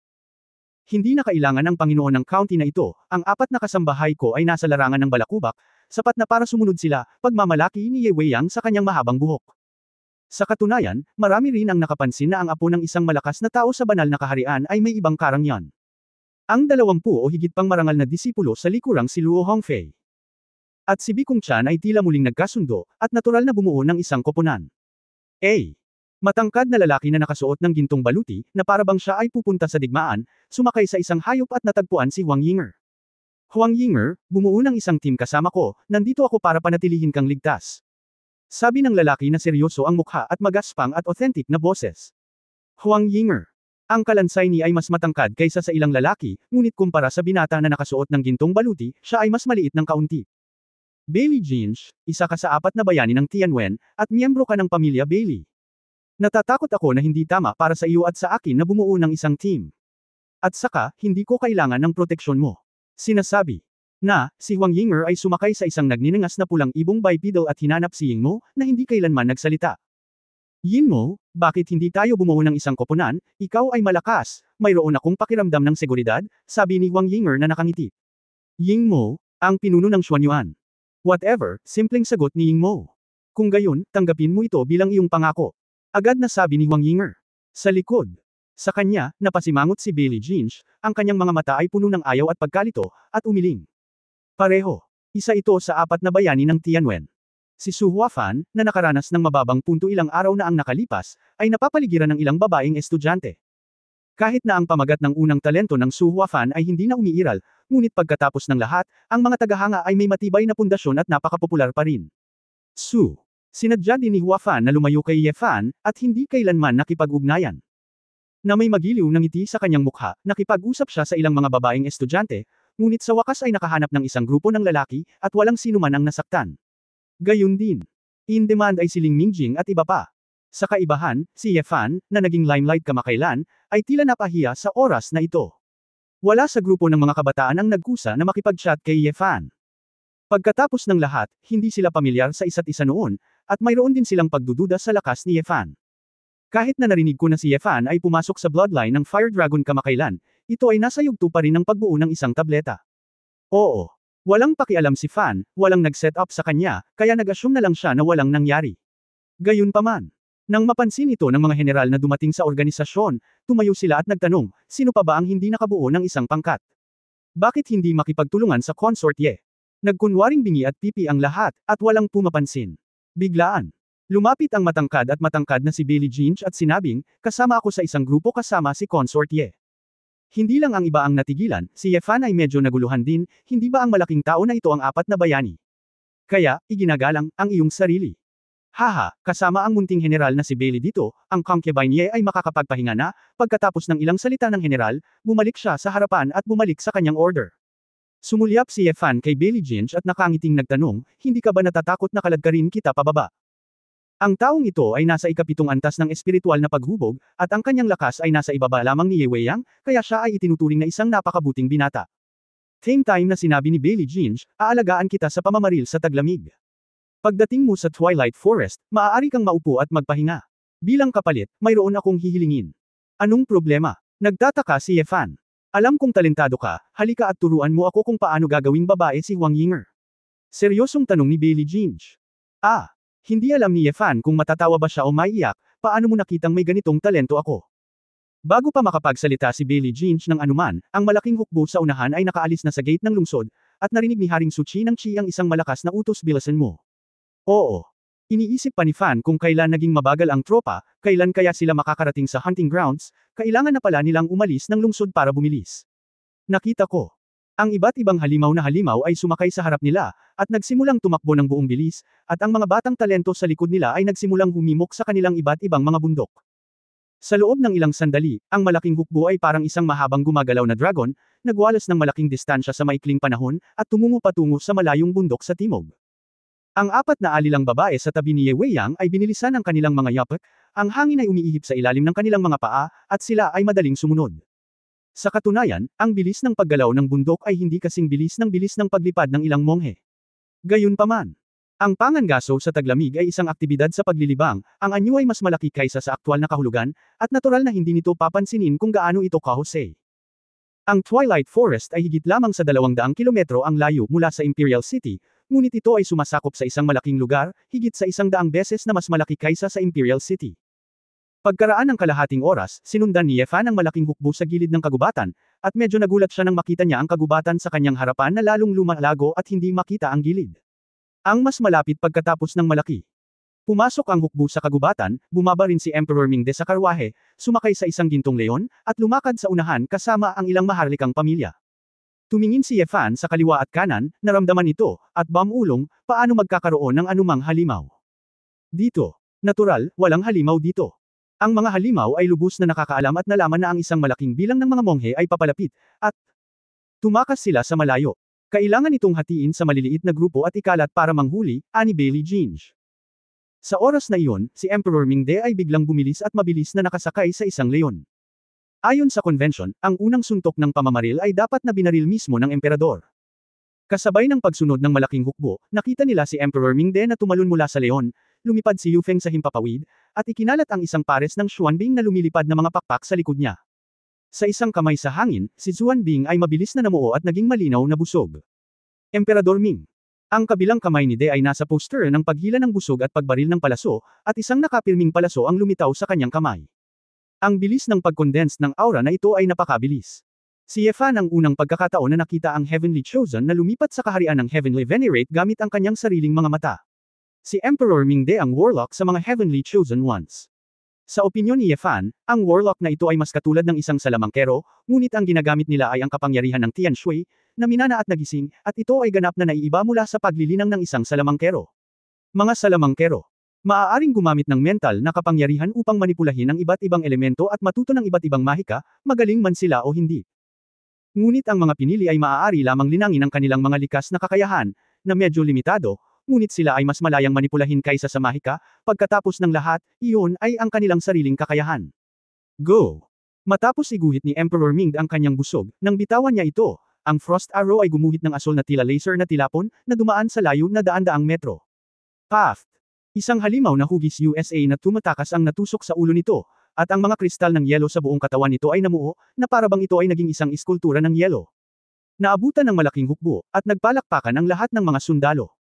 Hindi na kailangan ang Panginoon ng county na ito, ang 4 na kasambahay ko ay nasa larangan ng balakubak, sapat na para sumunod sila, pagmamalaki ni Ye Wei Yang sa kanyang mahabang buhok. Sa katunayan, marami rin ang nakapansin na ang apo ng isang malakas na tao sa banal na kaharian ay may ibang karangyaan. Ang 20 o higit pang marangal na disipulo sa likurang si Luo Hongfei. At si Bikong Chan ay tila muling nagkasundo, at natural na bumuo ng isang koponan. A. Matangkad na lalaki na nakasuot ng gintong baluti, na parabang siya ay pupunta sa digmaan, sumakay sa isang hayop at natagpuan si Huang Yinger. Huang Yinger, bumuo ng isang team kasama ko, nandito ako para panatilihin kang ligtas. Sabi ng lalaki na seryoso ang mukha at magaspang at authentic na boses. Huang Yinger. Ang kalansay ni ay mas matangkad kaysa sa ilang lalaki, ngunit kumpara sa binata na nakasuot ng gintong baluti, siya ay mas maliit ng kaunti. Bailey Jinch, isa ka sa 4 na bayani ng Tianwen, at miyembro ka ng pamilya Bailey. Natatakot ako na hindi tama para sa iyo at sa akin na bumuo ng isang team. At saka, hindi ko kailangan ng proteksyon mo. Sinasabi na, si Huang Yinger ay sumakay sa isang nagniningas na pulang ibong bipedal at hinanap si Ying Mo, na hindi kailanman nagsalita. Yin Mo, bakit hindi tayo bumuo ng isang koponan? Ikaw ay malakas, mayroon akong pakiramdam ng seguridad, sabi ni Huang Yinger na nakangiti. Ying Mo, ang pinuno ng Xuanyuan. Whatever, simpleng sagot ni Ying Mo. Kung gayon, tanggapin mo ito bilang iyong pangako. Agad na sabi ni Huang Yinger. Sa likod. Sa kanya, napasimangot si Bailey Jinch, ang kanyang mga mata ay puno ng ayaw at pagkalito, at umiling. Pareho. Isa ito sa 4 na bayani ng Tianwen. Si Su Huafan, na nakaranas ng mababang punto ilang araw na ang nakalipas, ay napapaligiran ng ilang babaeng estudyante. Kahit na ang pamagat ng unang talento ng Su Huafan ay hindi na umiiral, ngunit pagkatapos ng lahat, ang mga tagahanga ay may matibay na pundasyon at napakapopular pa rin. Su. Sinadya din ni Huafan na lumayo kay Ye Fan, at hindi kailanman nakipag-ugnayan. Na may magiliw ng ngiti sa kanyang mukha, nakipag-usap siya sa ilang mga babaeng estudyante, ngunit sa wakas ay nakahanap ng isang grupo ng lalaki, at walang sino man ang nasaktan. Gayun din. In demand ay si Ling Mingjing at iba pa. Sa kaibahan, si Ye Fan, na naging limelight kamakailan, ay tila napahiya sa oras na ito. Wala sa grupo ng mga kabataan ang nagkusa na makipag-chat kay Ye Fan. Pagkatapos ng lahat, hindi sila pamilyar sa isa't isa noon, at mayroon din silang pagdududa sa lakas ni Ye Fan. Kahit na narinig ko na si Ye Fan ay pumasok sa bloodline ng Fire Dragon kamakailan, ito ay nasa yugto pa rin ng pagbuo ng isang tableta. Oo. Walang pakialam si Fan, walang nag-set up sa kanya, kaya nag-assume na lang siya na walang nangyari. Gayunpaman. Nang mapansin ito ng mga general na dumating sa organisasyon, tumayo sila at nagtanong, sino pa ba ang hindi nakabuo ng isang pangkat? Bakit hindi makipagtulungan sa consort Ye? Nagkunwaring bingi at pipi ang lahat, at walang pumapansin. Biglaan. Lumapit ang matangkad na si Bailey Jinch at sinabing, kasama ako sa isang grupo kasama si consort Ye. Hindi lang ang iba ang natigilan, si Ye Fan ay medyo naguluhan din, hindi ba ang malaking tao na ito ang 4 na bayani? Kaya, iginagalang, ang iyong sarili. Haha, kasama ang munting general na si Bailey dito, ang concubine Ye ay makakapagpahinga na, pagkatapos ng ilang salita ng general, bumalik siya sa harapan at bumalik sa kanyang order. Sumulyap si Ye Fan kay Bailey Jinch at nakangiting nagtanong, hindi ka ba natatakot na kalagkarin kita pababa? Ang taong ito ay nasa ikapitong antas ng espiritual na paghubog, at ang kanyang lakas ay nasa ibaba lamang ni Ye Weiyang, kaya siya ay itinuturing na isang napakabuting binata. Same time na sinabi ni Bailey Jinch, aalagaan kita sa pamamaril sa taglamig. Pagdating mo sa Twilight Forest, maaari kang maupo at magpahinga. Bilang kapalit, mayroon akong hihilingin. Anong problema? Nagtataka si Ye Fan. Alam kong talentado ka, halika at turuan mo ako kung paano gagawing babae si Huang Yinger. Seryosong tanong ni Bailey Jinch. Hindi alam ni Ye Fan kung matatawa ba siya o maiiyak, paano mo nakitang may ganitong talento ako? Bago pa makapagsalita si Bailey Jinch ng anuman, ang malaking hukbo sa unahan ay nakaalis na sa gate ng lungsod, at narinig ni Haring Suchi ng Chi ang isang malakas na utos bilasan mo. Oo. Iniisip pa ni Fan kung kailan naging mabagal ang tropa, kailan kaya sila makakarating sa hunting grounds, kailangan na pala nilang umalis ng lungsod para bumilis. Nakita ko. Ang iba't ibang halimaw na halimaw ay sumakay sa harap nila, at nagsimulang tumakbo ng buong bilis, at ang mga batang talento sa likod nila ay nagsimulang humimok sa kanilang iba't ibang mga bundok. Sa loob ng ilang sandali, ang malaking hukbo ay parang isang mahabang gumagalaw na dragon, nagwalas ng malaking distansya sa maikling panahon, at tumungo patungo sa malayong bundok sa timog. Ang 4 na alilang babae sa tabi ni Ye Weiyang ay binilisan ang kanilang mga yapak, ang hangin ay umiihip sa ilalim ng kanilang mga paa, at sila ay madaling sumunod. Sa katunayan, ang bilis ng paggalaw ng bundok ay hindi kasing bilis ng paglipad ng ilang monghe. Gayunpaman, ang pangangaso sa taglamig ay isang aktibidad sa paglilibang, ang anyo ay mas malaki kaysa sa aktwal na kahulugan, at natural na hindi nito papansinin kung gaano ito kahusay. Ang Twilight Forest ay higit lamang sa 200 kilometro ang layo mula sa Imperial City, ngunit ito ay sumasakop sa isang malaking lugar, higit sa 100 beses na mas malaki kaysa sa Imperial City. Pagkaraan ng kalahating oras, sinundan ni Yefan ang malaking hukbo sa gilid ng kagubatan, at medyo nagulat siya nang makita niya ang kagubatan sa kanyang harapan na lalong lumalago at hindi makita ang gilid. Ang mas malapit pagkatapos ng malaki. Pumasok ang hukbo sa kagubatan, bumaba rin si Emperor Mingde sa karwahe, sumakay sa isang gintong leon, at lumakad sa unahan kasama ang ilang maharlikang pamilya. Tumingin si Yefan sa kaliwa at kanan, naramdaman ito, at bamulong, paano magkakaroon ng anumang halimaw. Dito. Natural, walang halimaw dito. Ang mga halimaw ay lubos na nakakaalam at nalaman na ang isang malaking bilang ng mga monghe ay papalapit, at tumakas sila sa malayo. Kailangan itong hatiin sa maliliit na grupo at ikalat para manghuli, ani Bailey Ginge. Sa oras na iyon, si Emperor Mingde ay biglang bumilis at mabilis na nakasakay sa isang leon. Ayon sa convention, ang unang suntok ng pamamaril ay dapat na binaril mismo ng emperador. Kasabay ng pagsunod ng malaking hukbo, nakita nila si Emperor Mingde na tumalon mula sa leon, lumipad si Yufeng sa himpapawid, at ikinalat ang isang pares ng Xuanbing na lumilipad na mga pakpak sa likod niya. Sa isang kamay sa hangin, si Xuanbing ay mabilis na namuo at naging malinaw na busog. Emperador Ming. Ang kabilang kamay ni De ay nasa poster ng paghila ng busog at pagbaril ng palaso, at isang nakapirming palaso ang lumitaw sa kanyang kamay. Ang bilis ng pag-condense ng aura na ito ay napakabilis. Si Yefan ang unang pagkakataon na nakita ang Heavenly Chosen na lumipat sa kaharian ng Heavenly Venerate gamit ang kanyang sariling mga mata. Si Emperor Mingde ang warlock sa mga Heavenly Chosen Ones. Sa opinyon ni Yefan, ang warlock na ito ay mas katulad ng isang salamangkero, ngunit ang ginagamit nila ay ang kapangyarihan ng Tian Shui, na minana at nagising, at ito ay ganap na naiiba mula sa paglilinang ng isang salamangkero. Mga salamangkero. Maaaring gumamit ng mental na kapangyarihan upang manipulahin ang iba't ibang elemento at matuto ng iba't ibang mahika, magaling man sila o hindi. Ngunit ang mga pinili ay maaari lamang linangin ang kanilang mga likas na kakayahan, na medyo limitado, ngunit sila ay mas malayang manipulahin kaysa sa mahika, pagkatapos ng lahat, iyon ay ang kanilang sariling kakayahan. Go! Matapos iguhit ni Emperor Ming ang kanyang busog, nang bitawan niya ito, ang Frost Arrow ay gumuhit ng asul na tila laser na tilapon, na dumaan sa layo na daan-daang metro. Path! Isang halimaw na hugis USA na tumatakas ang natusok sa ulo nito, at ang mga kristal ng yelo sa buong katawan nito ay namuo, na parabang ito ay naging isang iskultura ng yelo. Naabutan ng malaking hukbo, at nagpalakpakan ang lahat ng mga sundalo.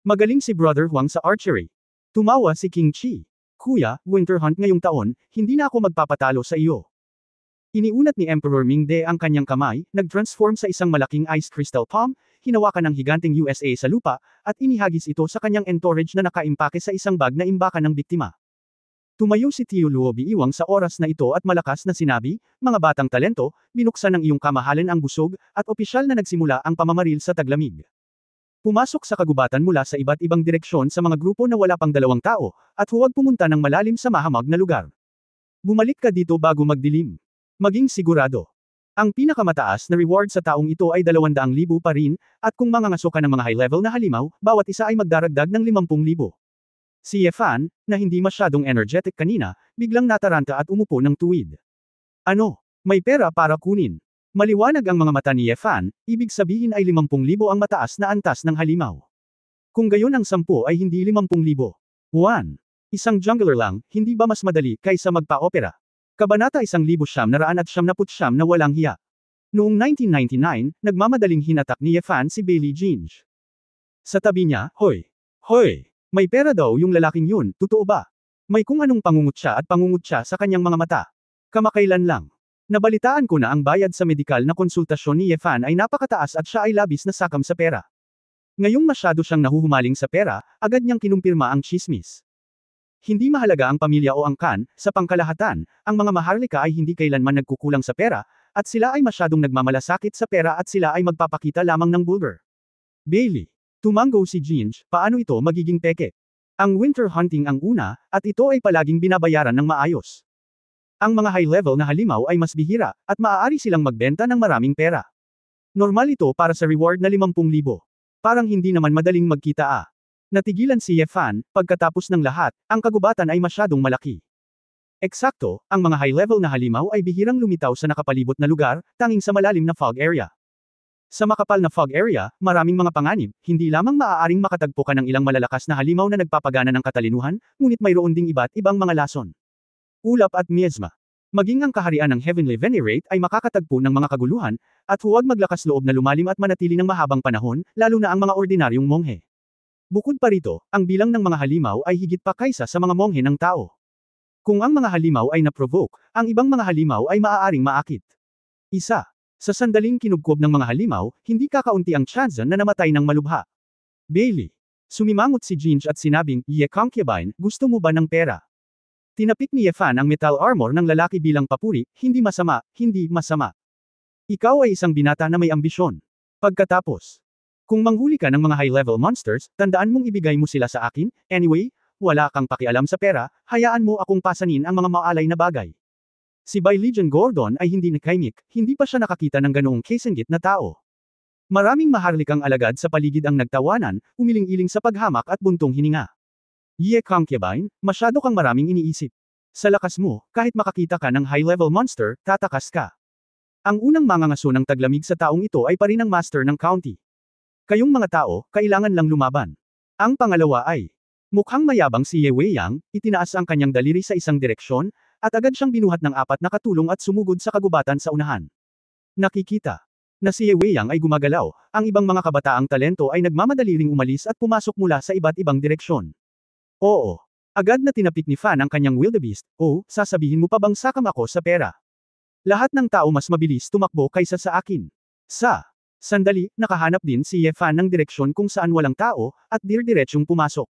Magaling si Brother Huang sa archery. Tumawa si King Chi. Kuya, Winter Hunt ngayong taon, hindi na ako magpapatalo sa iyo. Iniunat ni Emperor Mingde ang kanyang kamay, nag-transform sa isang malaking ice crystal palm, hinawakan ang higanting USA sa lupa, at inihagis ito sa kanyang entourage na nakaimpake sa isang bag na imbakan ng biktima. Tumayo si Tio Luo Biiwang sa oras na ito at malakas na sinabi, mga batang talento, binuksan ng iyong kamahalan ang busog, at opisyal na nagsimula ang pamamaril sa taglamig. Pumasok sa kagubatan mula sa iba't ibang direksyon sa mga grupo na wala pang 2 tao, at huwag pumunta ng malalim sa mahamag na lugar. Bumalik ka dito bago magdilim. Maging sigurado. Ang pinakamataas na reward sa taong ito ay 200,000 pa rin, at kung mangangaso ka ng mga high-level na halimaw, bawat isa ay magdaragdag ng 50,000. Si Yefan, na hindi masyadong energetic kanina, biglang nataranta at umupo ng tuwid. Ano? May pera para kunin. Maliwanag ang mga mata ni Yefan, ibig sabihin ay 50,000 ang mataas na antas ng halimaw. Kung gayon ang 10 ay hindi 50,000. 1. Isang jungler lang, hindi ba mas madali kaysa magpa-opera? Kabanata 1979 na walang hiya. Noong 1999, nagmamadaling hinatak ni Yefan si Bailey Ginge. Sa tabi niya, hoy! Hoy! May pera daw yung lalaking yun, totoo ba? May kung anong pangungutya at pangungutya sa kanyang mga mata. Kamakailan lang. Nabalitaan ko na ang bayad sa medikal na konsultasyon ni Yefan ay napakataas at siya ay labis na sakam sa pera. Ngayong masyado siyang nahuhumaling sa pera, agad niyang kinumpirma ang chismis. Hindi mahalaga ang pamilya o angkan, sa pangkalahatan, ang mga maharlika ay hindi kailanman nagkukulang sa pera, at sila ay masyadong nagmamalasakit sa pera at sila ay magpapakita lamang ng bulgar. Bailey. Tumango si Ginge, paano ito magiging peke? Ang winter hunting ang una, at ito ay palaging binabayaran ng maayos. Ang mga high-level na halimaw ay mas bihira, at maaari silang magbenta ng maraming pera. Normal ito para sa reward na 50,000. Parang hindi naman madaling magkita ah. Natigilan si Yefan, pagkatapos ng lahat, ang kagubatan ay masyadong malaki. Eksakto, ang mga high-level na halimaw ay bihirang lumitaw sa nakapalibot na lugar, tanging sa malalim na fog area. Sa makapal na fog area, maraming mga panganib, hindi lamang maaaring makatagpo ka ng ilang malalakas na halimaw na nagpapagana ng katalinuhan, ngunit mayroon ding iba't ibang mga lason. Ulap at miasma. Maging ang kaharian ng Heavenly Venerate ay makakatagpo ng mga kaguluhan, at huwag maglakas loob na lumalim at manatili ng mahabang panahon, lalo na ang mga ordinaryong monghe. Bukod pa rito, ang bilang ng mga halimaw ay higit pa kaysa sa mga monghe ng tao. Kung ang mga halimaw ay na-provoke, ang ibang mga halimaw ay maaaring maakit. Isa. Sa sandaling kinubkob ng mga halimaw, hindi kakaunti ang tsansa na namatay ng malubha. Bailey. Sumimangot si Ginge at sinabing, "Ye concubine, gusto mo ba ng pera?" Tinapik ni Yefan ang metal armor ng lalaki bilang papuri, "Hindi masama, hindi masama. Ikaw ay isang binata na may ambisyon." Pagkatapos, kung manghuli ka ng mga high-level monsters, tandaan mong ibigay mo sila sa akin, anyway, wala kang pakialam sa pera, hayaan mo akong pasanin ang mga maalay na bagay. Si Legion Gordon ay hindi nakaimik, hindi pa siya nakakita ng ganoong kasenggit na tao. Maraming maharlikang alagad sa paligid ang nagtawanan, umiling-iling sa paghamak at buntong hininga. "Ye concubine, masyado kang maraming iniisip. Sa lakas mo, kahit makakita ka ng high-level monster, tatakas ka." Ang unang mangangaso ng taglamig sa taong ito ay pa rin ang master ng county. "Kayong mga tao, kailangan lang lumaban." Ang pangalawa ay, mukhang mayabang si Ye Weiyang, itinaas ang kanyang daliri sa isang direksyon, at agad siyang binuhat ng 4 na katulong at sumugod sa kagubatan sa unahan. Nakikita na si Ye Weiyang ay gumagalaw, ang ibang mga kabataang talento ay nagmamadali ring umalis at pumasok mula sa iba't ibang direksyon. Oo. Agad na tinapik ni Fan ang kanyang wildebeest, "Oh, sasabihin mo pa bang sakam ako sa pera? Lahat ng tao mas mabilis tumakbo kaysa sa akin." Sandali, nakahanap din si Ye Fan ng direksyon kung saan walang tao, at dir-diretsyong pumasok.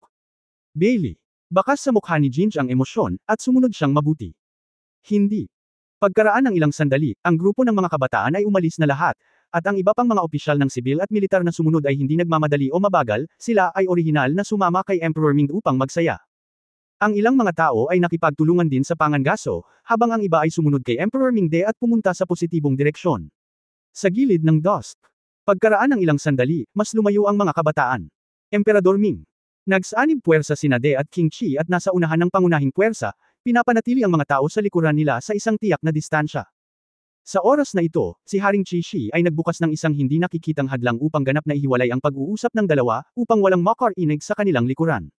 Bailey. Bakas sa mukha ni Ginge ang emosyon, at sumunod siyang mabuti. Hindi. Pagkaraan ng ilang sandali, ang grupo ng mga kabataan ay umalis na lahat, at ang iba pang mga opisyal ng sibil at militar na sumunod ay hindi nagmamadali o mabagal, sila ay orihinal na sumama kay Emperor Ming upang magsaya. Ang ilang mga tao ay nakipagtulungan din sa pangangaso, habang ang iba ay sumunod kay Emperor Mingde at pumunta sa positibong direksyon. Sa gilid ng dusk. Pagkaraan ng ilang sandali, mas lumayo ang mga kabataan. Emperador Ming. Nagsanib puwersa sina De at King Chi at nasa unahan ng pangunahing puwersa, pinapanatili ang mga tao sa likuran nila sa isang tiyak na distansya. Sa oras na ito, si Haring Chi Shi ay nagbukas ng isang hindi nakikitang hadlang upang ganap na ihiwalay ang pag-uusap ng dalawa, upang walang makarinig sa kanilang likuran.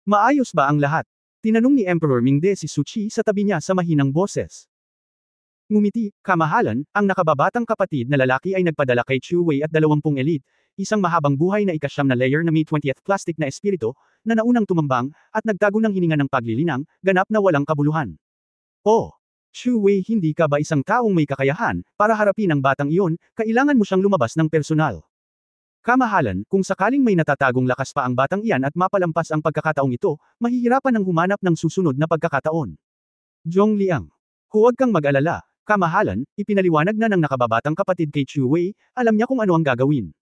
"Maayos ba ang lahat?" Tinanong ni Emperor Mingde si Su Chi sa tabi niya sa mahinang boses. Ngumiti, "Kamahalan, ang nakababatang kapatid na lalaki ay nagpadala kay Chu Wei at 20 elite, isang mahabang buhay na ikasyam na layer na May 20th plastic na espiritu, na naunang tumambang, at nagtago ng hininga ng paglilinang, ganap na walang kabuluhan. Oh! Chu Wei, hindi ka ba isang taong may kakayahan, para harapin ang batang iyon, kailangan mo siyang lumabas ng personal. Kamahalan, kung sakaling may natatagong lakas pa ang batang iyan at mapalampas ang pagkakataong ito, mahihirapan ng humanap ng susunod na pagkakataon." Zhong Liang. "Huwag kang mag-alala. Kamahalan, ipinaliwanag na ng nakababatang kapatid kay Chu Wei, alam niya kung ano ang gagawin."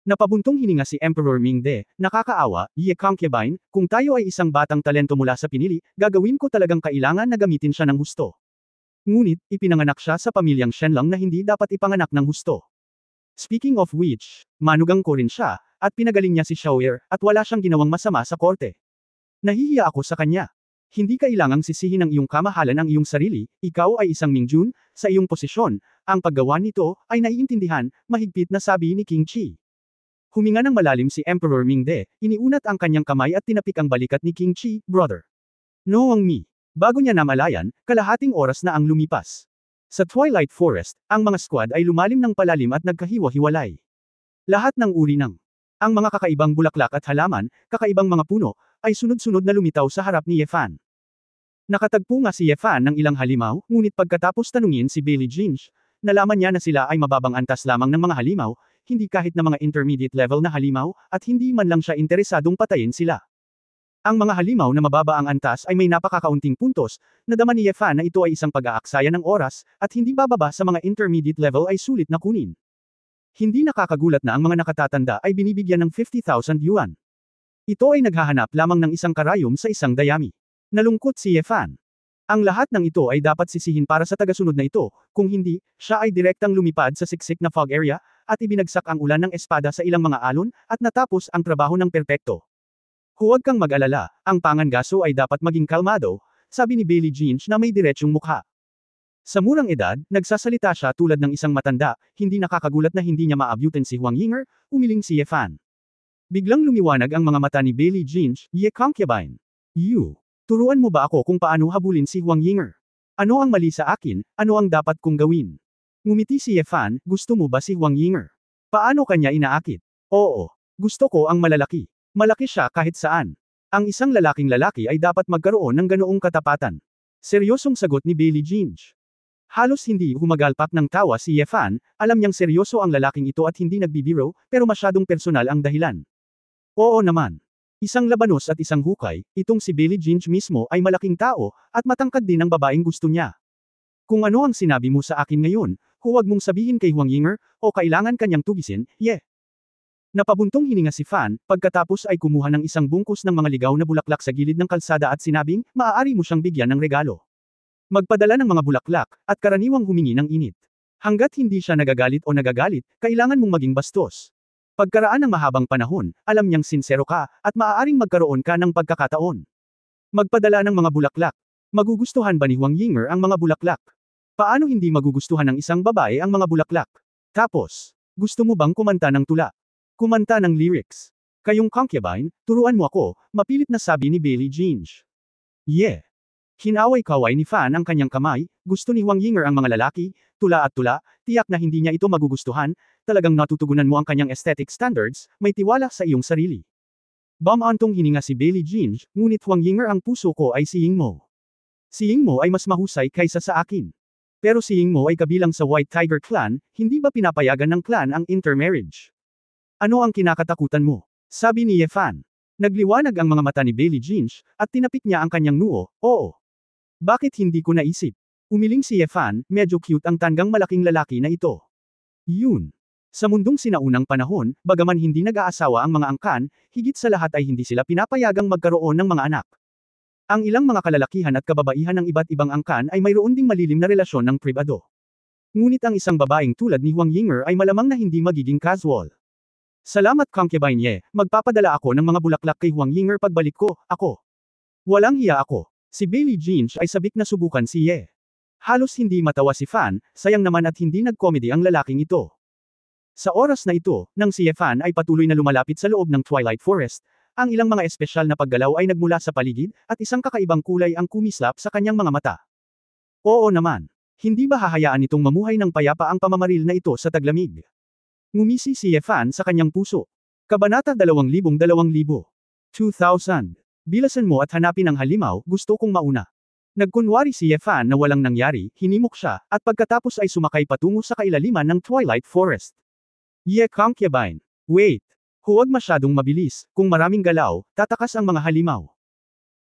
Napabuntong hininga si Emperor Mingde, "Nakakaawa, Ye concubine, kung tayo ay isang batang talento mula sa pinili, gagawin ko talagang kailangan na gamitin siya ng husto. Ngunit, ipinanganak siya sa pamilyang Shenlong na hindi dapat ipanganak ng husto. Speaking of which, manugang ko rin siya, at pinagaling niya si Xiaoer, at wala siyang ginawang masama sa korte. Nahihiya ako sa kanya. Hindi kailangang sisihin ng iyong kamahalan ang iyong sarili, ikaw ay isang Mingjun, sa iyong posisyon, ang paggawa nito, ay naiintindihan," mahigpit na sabi ni King Chi. Huminga ng malalim si Emperor Mingde, iniunat ang kanyang kamay at tinapik ang balikat ni King Chi, "Brother. Noong mi." Bago niya namalayan, kalahating oras na ang lumipas. Sa Twilight Forest, ang mga squad ay lumalim ng palalim at nagkahiwa-hiwalay. Lahat ng uri ng ang mga kakaibang bulaklak at halaman, kakaibang mga puno, ay sunod-sunod na lumitaw sa harap ni Ye Fan. Nakatagpo nga si Ye Fan ng ilang halimaw, ngunit pagkatapos tanungin si Bailey Ginge, nalaman niya na sila ay mababang antas lamang ng mga halimaw, hindi kahit na mga intermediate level na halimaw, at hindi man lang siya interesadong patayin sila. Ang mga halimaw na mababa ang antas ay may napakakaunting puntos, nadama ni Ye Fan na ito ay isang pag-aaksaya ng oras, at hindi bababa sa mga intermediate level ay sulit na kunin. Hindi nakakagulat na ang mga nakatatanda ay binibigyan ng 50,000 yuan. Ito ay naghahanap lamang ng isang karayom sa isang dayami. Nalungkot si Ye Fan. Ang lahat ng ito ay dapat sisihin para sa tagasunod na ito, kung hindi, siya ay direktang lumipad sa siksik na fog area, at ibinagsak ang ulan ng espada sa ilang mga alon, at natapos ang trabaho ng perpekto. "Huwag kang mag-alala, ang pangangaso ay dapat maging kalmado," sabi ni Bailey Ginge na may diretsyong mukha. Sa murang edad, nagsasalita siya tulad ng isang matanda, hindi nakakagulat na hindi niya maabutin si Huang Yinger, umiling si Ye Fan. Biglang lumiwanag ang mga mata ni Bailey Ginge, "Ye concubine. You. Turuan mo ba ako kung paano habulin si Huang Yinger? Ano ang mali sa akin, ano ang dapat kong gawin?" Ngumiti si Ye Fan, "Gusto mo ba si Huang Yinger? Paano kanya inaakit?" "Oo. Gusto ko ang malalaki. Malaki siya kahit saan. Ang isang lalaking lalaki ay dapat magkaroon ng ganoong katapatan. Seryosong sagot ni Bailey Ginge. Halos hindi humagalpak ng tawa si Ye Fan, alam niyang seryoso ang lalaking ito at hindi nagbibiro, pero masyadong personal ang dahilan. Oo naman. Isang labanos at isang hukay, itong si Bailey Ginge mismo ay malaking tao, at matangkad din ang babaeng gusto niya. Kung ano ang sinabi mo sa akin ngayon, huwag mong sabihin kay Huang Yinger, o kailangan kanyang tugisin, Ye. Napabuntong hininga si Fan, pagkatapos ay kumuha ng isang bungkus ng mga ligaw na bulaklak sa gilid ng kalsada at sinabing, maaari mo siyang bigyan ng regalo. Magpadala ng mga bulaklak, at karaniwang humingi ng init. Hanggat hindi siya nagagalit o nagagalit, kailangan mong maging bastos. Pagkaraan ng mahabang panahon, alam niyang sinsero ka, at maaaring magkaroon ka ng pagkakataon. Magpadala ng mga bulaklak. Magugustuhan ba ni Huang Yinger ang mga bulaklak? Paano hindi magugustuhan ng isang babae ang mga bulaklak? Tapos, gusto mo bang kumanta ng tula? Kumanta ng lyrics. Kayong concubine, turuan mo ako, mapilit na sabi ni Bailey Ginge. Yeah. Hinaway-kaway ni Fan ang kanyang kamay, gusto ni Huang Yinger ang mga lalaki, tula at tula, tiyak na hindi niya ito magugustuhan, talagang natutugunan mo ang kanyang aesthetic standards, may tiwala sa iyong sarili. Bamantong hininga si Bailey Ginge, ngunit Huang Yinger ang puso ko ay si Yingmo. Si Yingmo ay mas mahusay kaysa sa akin. Pero si Yingmo ay kabilang sa White Tiger Clan, hindi ba pinapayagan ng clan ang intermarriage? Ano ang kinakatakutan mo? Sabi ni Ye Fan. Nagliwanag ang mga mata ni Bailey Ginge, at tinapik niya ang kanyang noo, oo. Bakit hindi ko naisip? Umiling si Ye Fan, medyo cute ang tanggang malaking lalaki na ito. Yun. Sa mundong sinaunang panahon, bagaman hindi nag-aasawa ang mga angkan, higit sa lahat ay hindi sila pinapayagang magkaroon ng mga anak. Ang ilang mga kalalakihan at kababaihan ng iba't ibang angkan ay mayroon ding malilim na relasyon ng pribado. Ngunit ang isang babaeng tulad ni Huang Yinger ay malamang na hindi magiging casual. Salamat concubine Ye, magpapadala ako ng mga bulaklak kay Huang Yinger pagbalik ko, ako. Walang hiya ako. Si Bailey Ginge ay sabik na subukan si Ye. Halos hindi matawa si Fan, sayang naman at hindi nag-comedy ang lalaking ito. Sa oras na ito, nang si Ye Fan ay patuloy na lumalapit sa loob ng Twilight Forest, ang ilang mga espesyal na paggalaw ay nagmula sa paligid, at isang kakaibang kulay ang kumislap sa kanyang mga mata. Oo naman. Hindi ba hahayaan nitong mamuhay ng payapa ang pamamaril na ito sa taglamig? Ngumisi si Ye Fan sa kanyang puso. Kabanata 2000. 2000. Bilasan mo at hanapin ang halimaw, gusto kong mauna. Nagkunwari si Ye Fan na walang nangyari, hinimok siya, at pagkatapos ay sumakay patungo sa kailaliman ng Twilight Forest. Ye concubine. Wait. Huwag masyadong mabilis, kung maraming galaw, tatakas ang mga halimaw.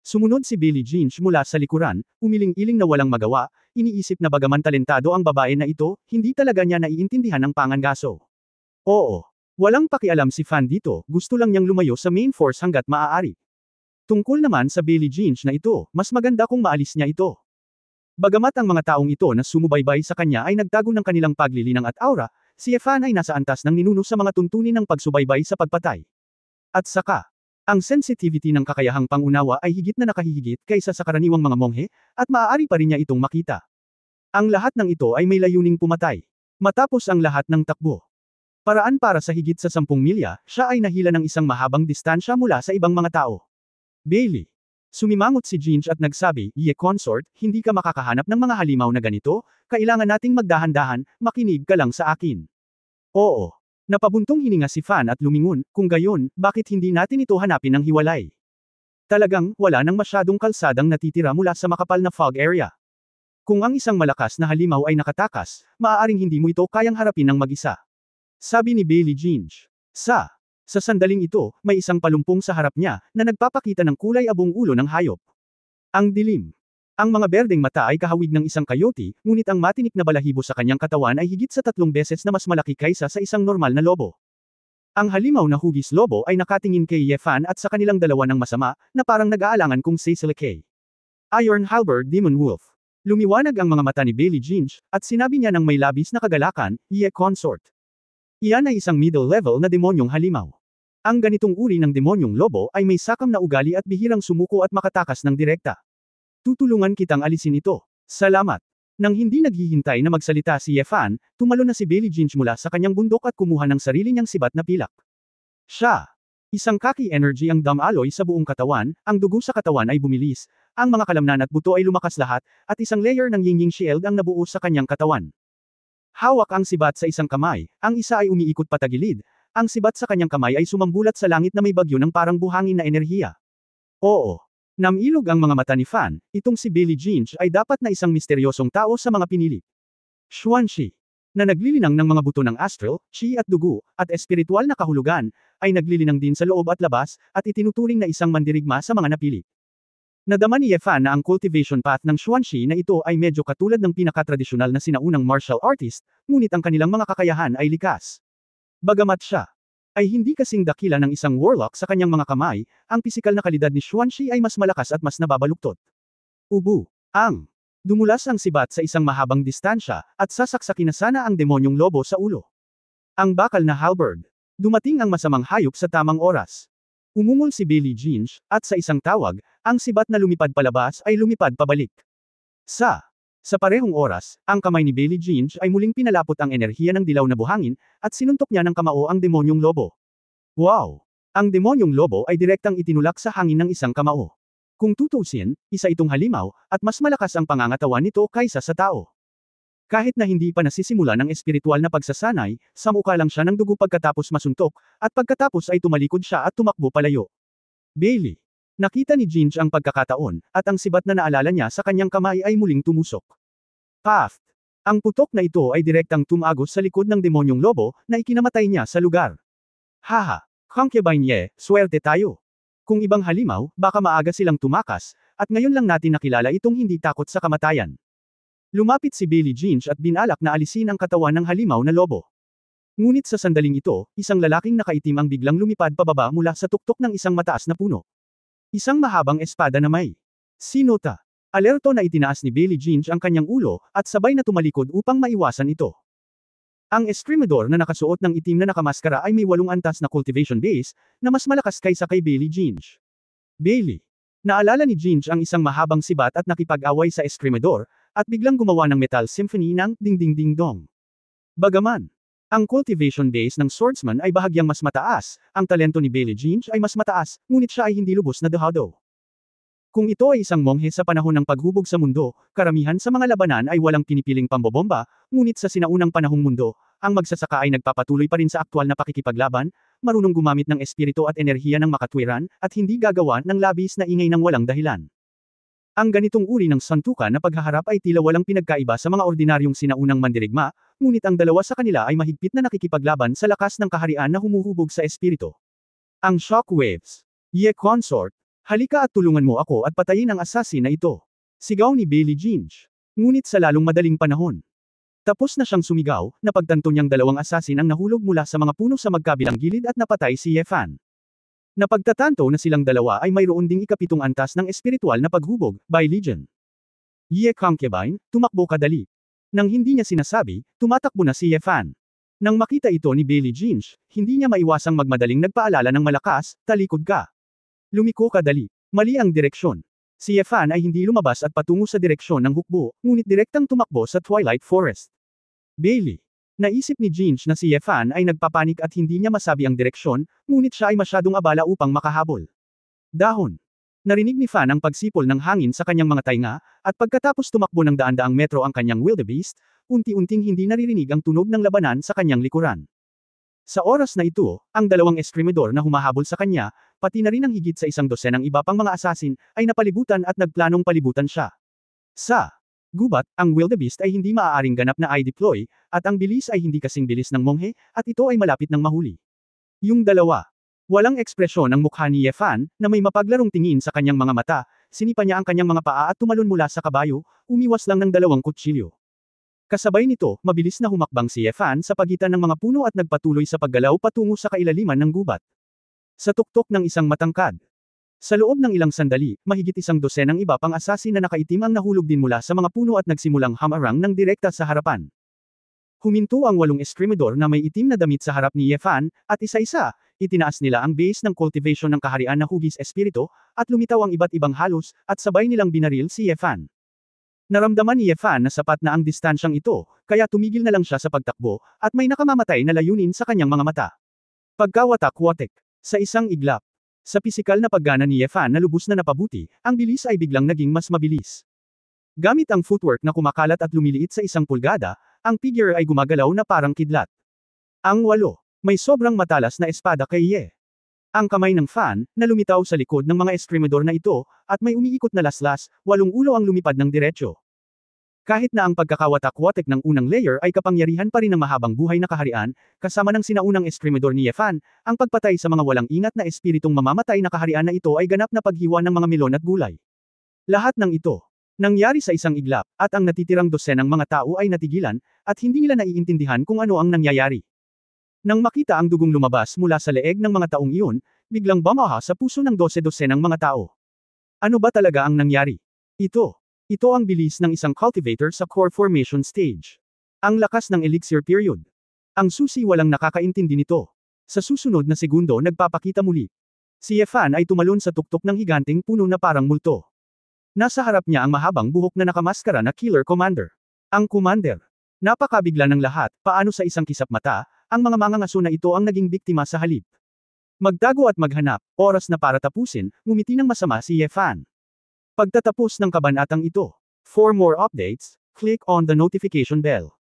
Sumunod si Bailey Ginge mula sa likuran, umiling-iling na walang magawa, iniisip na bagaman talentado ang babae na ito, hindi talaga niya naiintindihan ang pangangaso. Oo. Walang pakialam si Fan dito, gusto lang niyang lumayo sa main force hanggat maaari. Tungkol naman sa Bailey Ginge na ito, mas maganda kung maalis niya ito. Bagamat ang mga taong ito na sumubaybay sa kanya ay nagtago ng kanilang paglilinang at aura, si Ye Fan ay nasa antas ng ninuno sa mga tuntunin ng pagsubaybay sa pagpatay. At saka, ang sensitivity ng kakayahang pangunawa ay higit na nakahihigit kaysa sa karaniwang mga monghe, at maaari pa rin niya itong makita. Ang lahat ng ito ay may layuning pumatay. Matapos ang lahat ng takbo. Paraan para sa higit sa 10 milya, siya ay nahila ng isang mahabang distansya mula sa ibang mga tao. Bailey. Sumimangot si Ginge at nagsabi, Ye consort, hindi ka makakahanap ng mga halimaw na ganito, kailangan nating magdahan-dahan, makinig ka lang sa akin. Oo. Napabuntong hininga si Fan at lumingon, kung gayon, bakit hindi natin ito hanapin ng hiwalay? Talagang, wala nang masyadong kalsadang natitira mula sa makapal na fog area. Kung ang isang malakas na halimaw ay nakatakas, maaaring hindi mo ito kayang harapin ng mag-isa. Sabi ni Bailey Ginge. Sa sandaling ito, may isang palumpong sa harap niya, na nagpapakita ng kulay abong ulo ng hayop. Ang dilim. Ang mga berdeng mata ay kahawig ng isang coyote, ngunit ang matinik na balahibo sa kanyang katawan ay higit sa 3 beses na mas malaki kaysa sa isang normal na lobo. Ang halimaw na hugis lobo ay nakatingin kay Ye Fan at sa kanilang dalawa ng masama, na parang nag-aalangan kung Cecil K. Iron Halberd Demon Wolf. Lumiwanag ang mga mata ni Bailey Ginge, at sinabi niya ng may labis na kagalakan, Ye consort. Iyan ay isang middle-level na demonyong halimaw. Ang ganitong uri ng demonyong lobo ay may sakam na ugali at bihirang sumuko at makatakas ng direkta. Tutulungan kitang alisin ito. Salamat. Nang hindi naghihintay na magsalita si Ye Fan, tumalo na si Bailey Ginge mula sa kanyang bundok at kumuha ng sarili niyang sibat na pilak. Siya. Isang kaki energy ang damaloy sa buong katawan, ang dugo sa katawan ay bumilis, ang mga kalamnan at buto ay lumakas lahat, at isang layer ng yin-yang shield ang nabuo sa kanyang katawan. Hawak ang sibat sa isang kamay, ang isa ay umiikot patagilid, ang sibat sa kanyang kamay ay sumambulat sa langit na may bagyo ng parang buhangin na enerhiya. Oo. Namilog ang mga mata ni Fan, itong si Billie Jean ay dapat na isang misteryosong tao sa mga pinili. Xuanxi, na naglilinang ng mga buto ng astral, chi at dugo, at espiritual na kahulugan, ay naglilinang din sa loob at labas, at itinuturing na isang mandirigma sa mga napili. Nadama ni Ye Fan na ang cultivation path ng Xuanxi na ito ay medyo katulad ng pinakatradisyonal na sinaunang martial artist, ngunit ang kanilang mga kakayahan ay likas. Bagamat siya ay hindi kasing dakila ng isang warlock sa kanyang mga kamay, ang pisikal na kalidad ni Xuanxi ay mas malakas at mas nababaluktot. Ubu. Ang dumulas ang sibat sa isang mahabang distansya, at sasaksakin na sana ang demonyong lobo sa ulo. Ang bakal na halberd. Dumating ang masamang hayop sa tamang oras. Umungol si Billie Jean, at sa isang tawag, ang sibat na lumipad palabas ay lumipad pabalik. Sa parehong oras, ang kamay ni Billie Jean ay muling pinalapot ang enerhiya ng dilaw na buhangin, at sinuntok niya ng kamao ang demonyong lobo. Wow! Ang demonyong lobo ay direktang itinulak sa hangin ng isang kamao. Kung tutusin, isa itong halimaw, at mas malakas ang pangangatawan nito kaysa sa tao. Kahit na hindi pa nasisimula ng espiritual na pagsasanay, samuka lang siya ng dugo pagkatapos masuntok, at pagkatapos ay tumalikod siya at tumakbo palayo. Bailey. Nakita ni Ginge ang pagkakataon, at ang sibat na naalala niya sa kanyang kamay ay muling tumusok. Path. Ang putok na ito ay direktang tumagos sa likod ng demonyong lobo, na ikinamatay niya sa lugar. Haha, concubine Ye, swerte tayo. Kung ibang halimaw, baka maaga silang tumakas, at ngayon lang natin nakilala itong hindi takot sa kamatayan. Lumapit si Billie Jean at binalak na alisin ang katawan ng halimaw na lobo. Ngunit sa sandaling ito, isang lalaking nakaitim ang biglang lumipad pababa mula sa tuktok ng isang mataas na puno. Isang mahabang espada na may sinota. Alerto na itinaas ni Billie Jean ang kanyang ulo, at sabay na tumalikod upang maiwasan ito. Ang Escrimador na nakasuot ng itim na nakamaskara ay may 8 antas na cultivation base, na mas malakas kaysa kay Billie Jean. Bailey. Naalala ni Jean ang isang mahabang sibat at nakipag-away sa Escrimador, at biglang gumawa ng metal symphony ng ding ding ding dong. Bagaman ang cultivation base ng swordsman ay bahagyang mas mataas, ang talento ni Billie Jean ay mas mataas, ngunit siya ay hindi lubos na dehado. Kung ito ay isang monghe sa panahon ng paghubog sa mundo, karamihan sa mga labanan ay walang pinipiling pambobomba, ngunit sa sinaunang panahong mundo, ang magsasaka ay nagpapatuloy pa rin sa aktwal na pakikipaglaban, marunong gumamit ng espiritu at enerhiya ng makatwiran, at hindi gagawa ng labis na ingay ng walang dahilan. Ang ganitong uri ng santukan na paghaharap ay tila walang pinagkaiba sa mga ordinaryong sinaunang mandirigma, ngunit ang dalawa sa kanila ay mahigpit na nakikipaglaban sa lakas ng kaharian na humuhubog sa espiritu. Ang shockwaves. Ye consort, halika at tulungan mo ako at patayin ang assassin na ito. Sigaw ni Billie Jean. Ngunit sa lalong madaling panahon. Tapos na siyang sumigaw, napagtanto niyang 2 assassin ang nahulog mula sa mga puno sa magkabilang gilid at napatay si Ye Fan. Napagtatanto na silang dalawa ay mayroon ding ikapitong antas ng espiritual na paghubog, by Legion. Ye concubine, tumakbo ka dali. Nang hindi niya sinasabi, tumatakbo na si Ye Fan. Nang makita ito ni Billie Jean, hindi niya maiwasang magmadaling nagpaalala ng malakas, talikod ka. Lumiko ka dali. Mali ang direksyon. Si Ye Fan ay hindi lumabas at patungo sa direksyon ng hukbo, ngunit direktang tumakbo sa Twilight Forest. Bailey. Naisip ni Jean na si Ye Fan ay nagpapanik at hindi niya masabi ang direksyon, ngunit siya ay masyadong abala upang makahabol. Dahon. Narinig ni Fan ang pagsipol ng hangin sa kanyang mga tainga, at pagkatapos tumakbo ng daan-daang metro ang kanyang wildebeest, unti-unting hindi naririnig ang tunog ng labanan sa kanyang likuran. Sa oras na ito, ang 2 Escrimador na humahabol sa kanya, pati na rin ang higit sa 100 iba pang mga assassin, ay napalibutan at nagplanong palibutan siya. Sa gubat, ang wildebeest ay hindi maaaring ganap na i-deploy, at ang bilis ay hindi kasing bilis ng monghe, at ito ay malapit ng mahuli. Yung dalawa. Walang ekspresyon ang mukha ni Ye Fan, na may mapaglarong tingin sa kanyang mga mata, sinipa niya ang kanyang mga paa at tumalon mula sa kabayo, umiwas lang ng 2 kutsilyo. Kasabay nito, mabilis na humakbang si Ye Fan sa pagitan ng mga puno at nagpatuloy sa paggalaw patungo sa kailaliman ng gubat. Sa tuktok ng isang matangkad. Sa loob ng ilang sandali, mahigit 100 iba pang assassin na nakaitim ang nahulog din mula sa mga puno at nagsimulang hamarang ng direkta sa harapan. Huminto ang 8 Escrimador na may itim na damit sa harap ni Ye Fan, at isa-isa, itinaas nila ang base ng cultivation ng kaharian na hugis espiritu, at lumitaw ang iba't ibang halos, at sabay nilang binaril si Ye Fan. Naramdaman ni Ye Fan na sapat na ang distansyang ito, kaya tumigil na lang siya sa pagtakbo, at may nakamamatay na layunin sa kanyang mga mata. Pagkawatak-watek. Sa isang iglap. Sa pisikal na paggana ni Ye Fan na lubos na napabuti, ang bilis ay biglang naging mas mabilis. Gamit ang footwork na kumakalat at lumiliit sa 1 pulgada, ang figure ay gumagalaw na parang kidlat. Ang 8. May sobrang matalas na espada kay Ye. Ang kamay ng fan, na lumitaw sa likod ng mga eskrimador na ito, at may umiikot na laslas, 8 ulo ang lumipad ng diretsyo. Kahit na ang pagkakawatak-watek ng unang layer ay kapangyarihan pa rin ng mahabang buhay na kaharian, kasama ng sinaunang eskrimador ni Yefan, ang pagpatay sa mga walang ingat na espiritong mamamatay na kaharian na ito ay ganap na paghiwa ng mga melon at gulay. Lahat ng ito, nangyari sa isang iglap, at ang natitirang dosenang mga tao ay natigilan, at hindi nila naiintindihan kung ano ang nangyayari. Nang makita ang dugong lumabas mula sa leeg ng mga taong iyon, biglang bumaha sa puso ng 12-dosenang mga tao. Ano ba talaga ang nangyari? Ito ang bilis ng isang cultivator sa core formation stage. Ang lakas ng elixir period. Ang susi walang nakakaintindi nito. Sa susunod na segundo nagpapakita muli. Si Yefan ay tumalon sa tuktok ng higanteng puno na parang multo. Nasa harap niya ang mahabang buhok na nakamaskara na Killer Commander. Ang commander. Napakabigla ng lahat, paano sa isang kisap mata, ang mga mangangaso na ito ang naging biktima sa halip. Magtago at maghanap, oras na para tapusin, ngumiti ng masama si Yefan. Pagtatapos ng kabanatang ito. For more updates, click on the notification bell.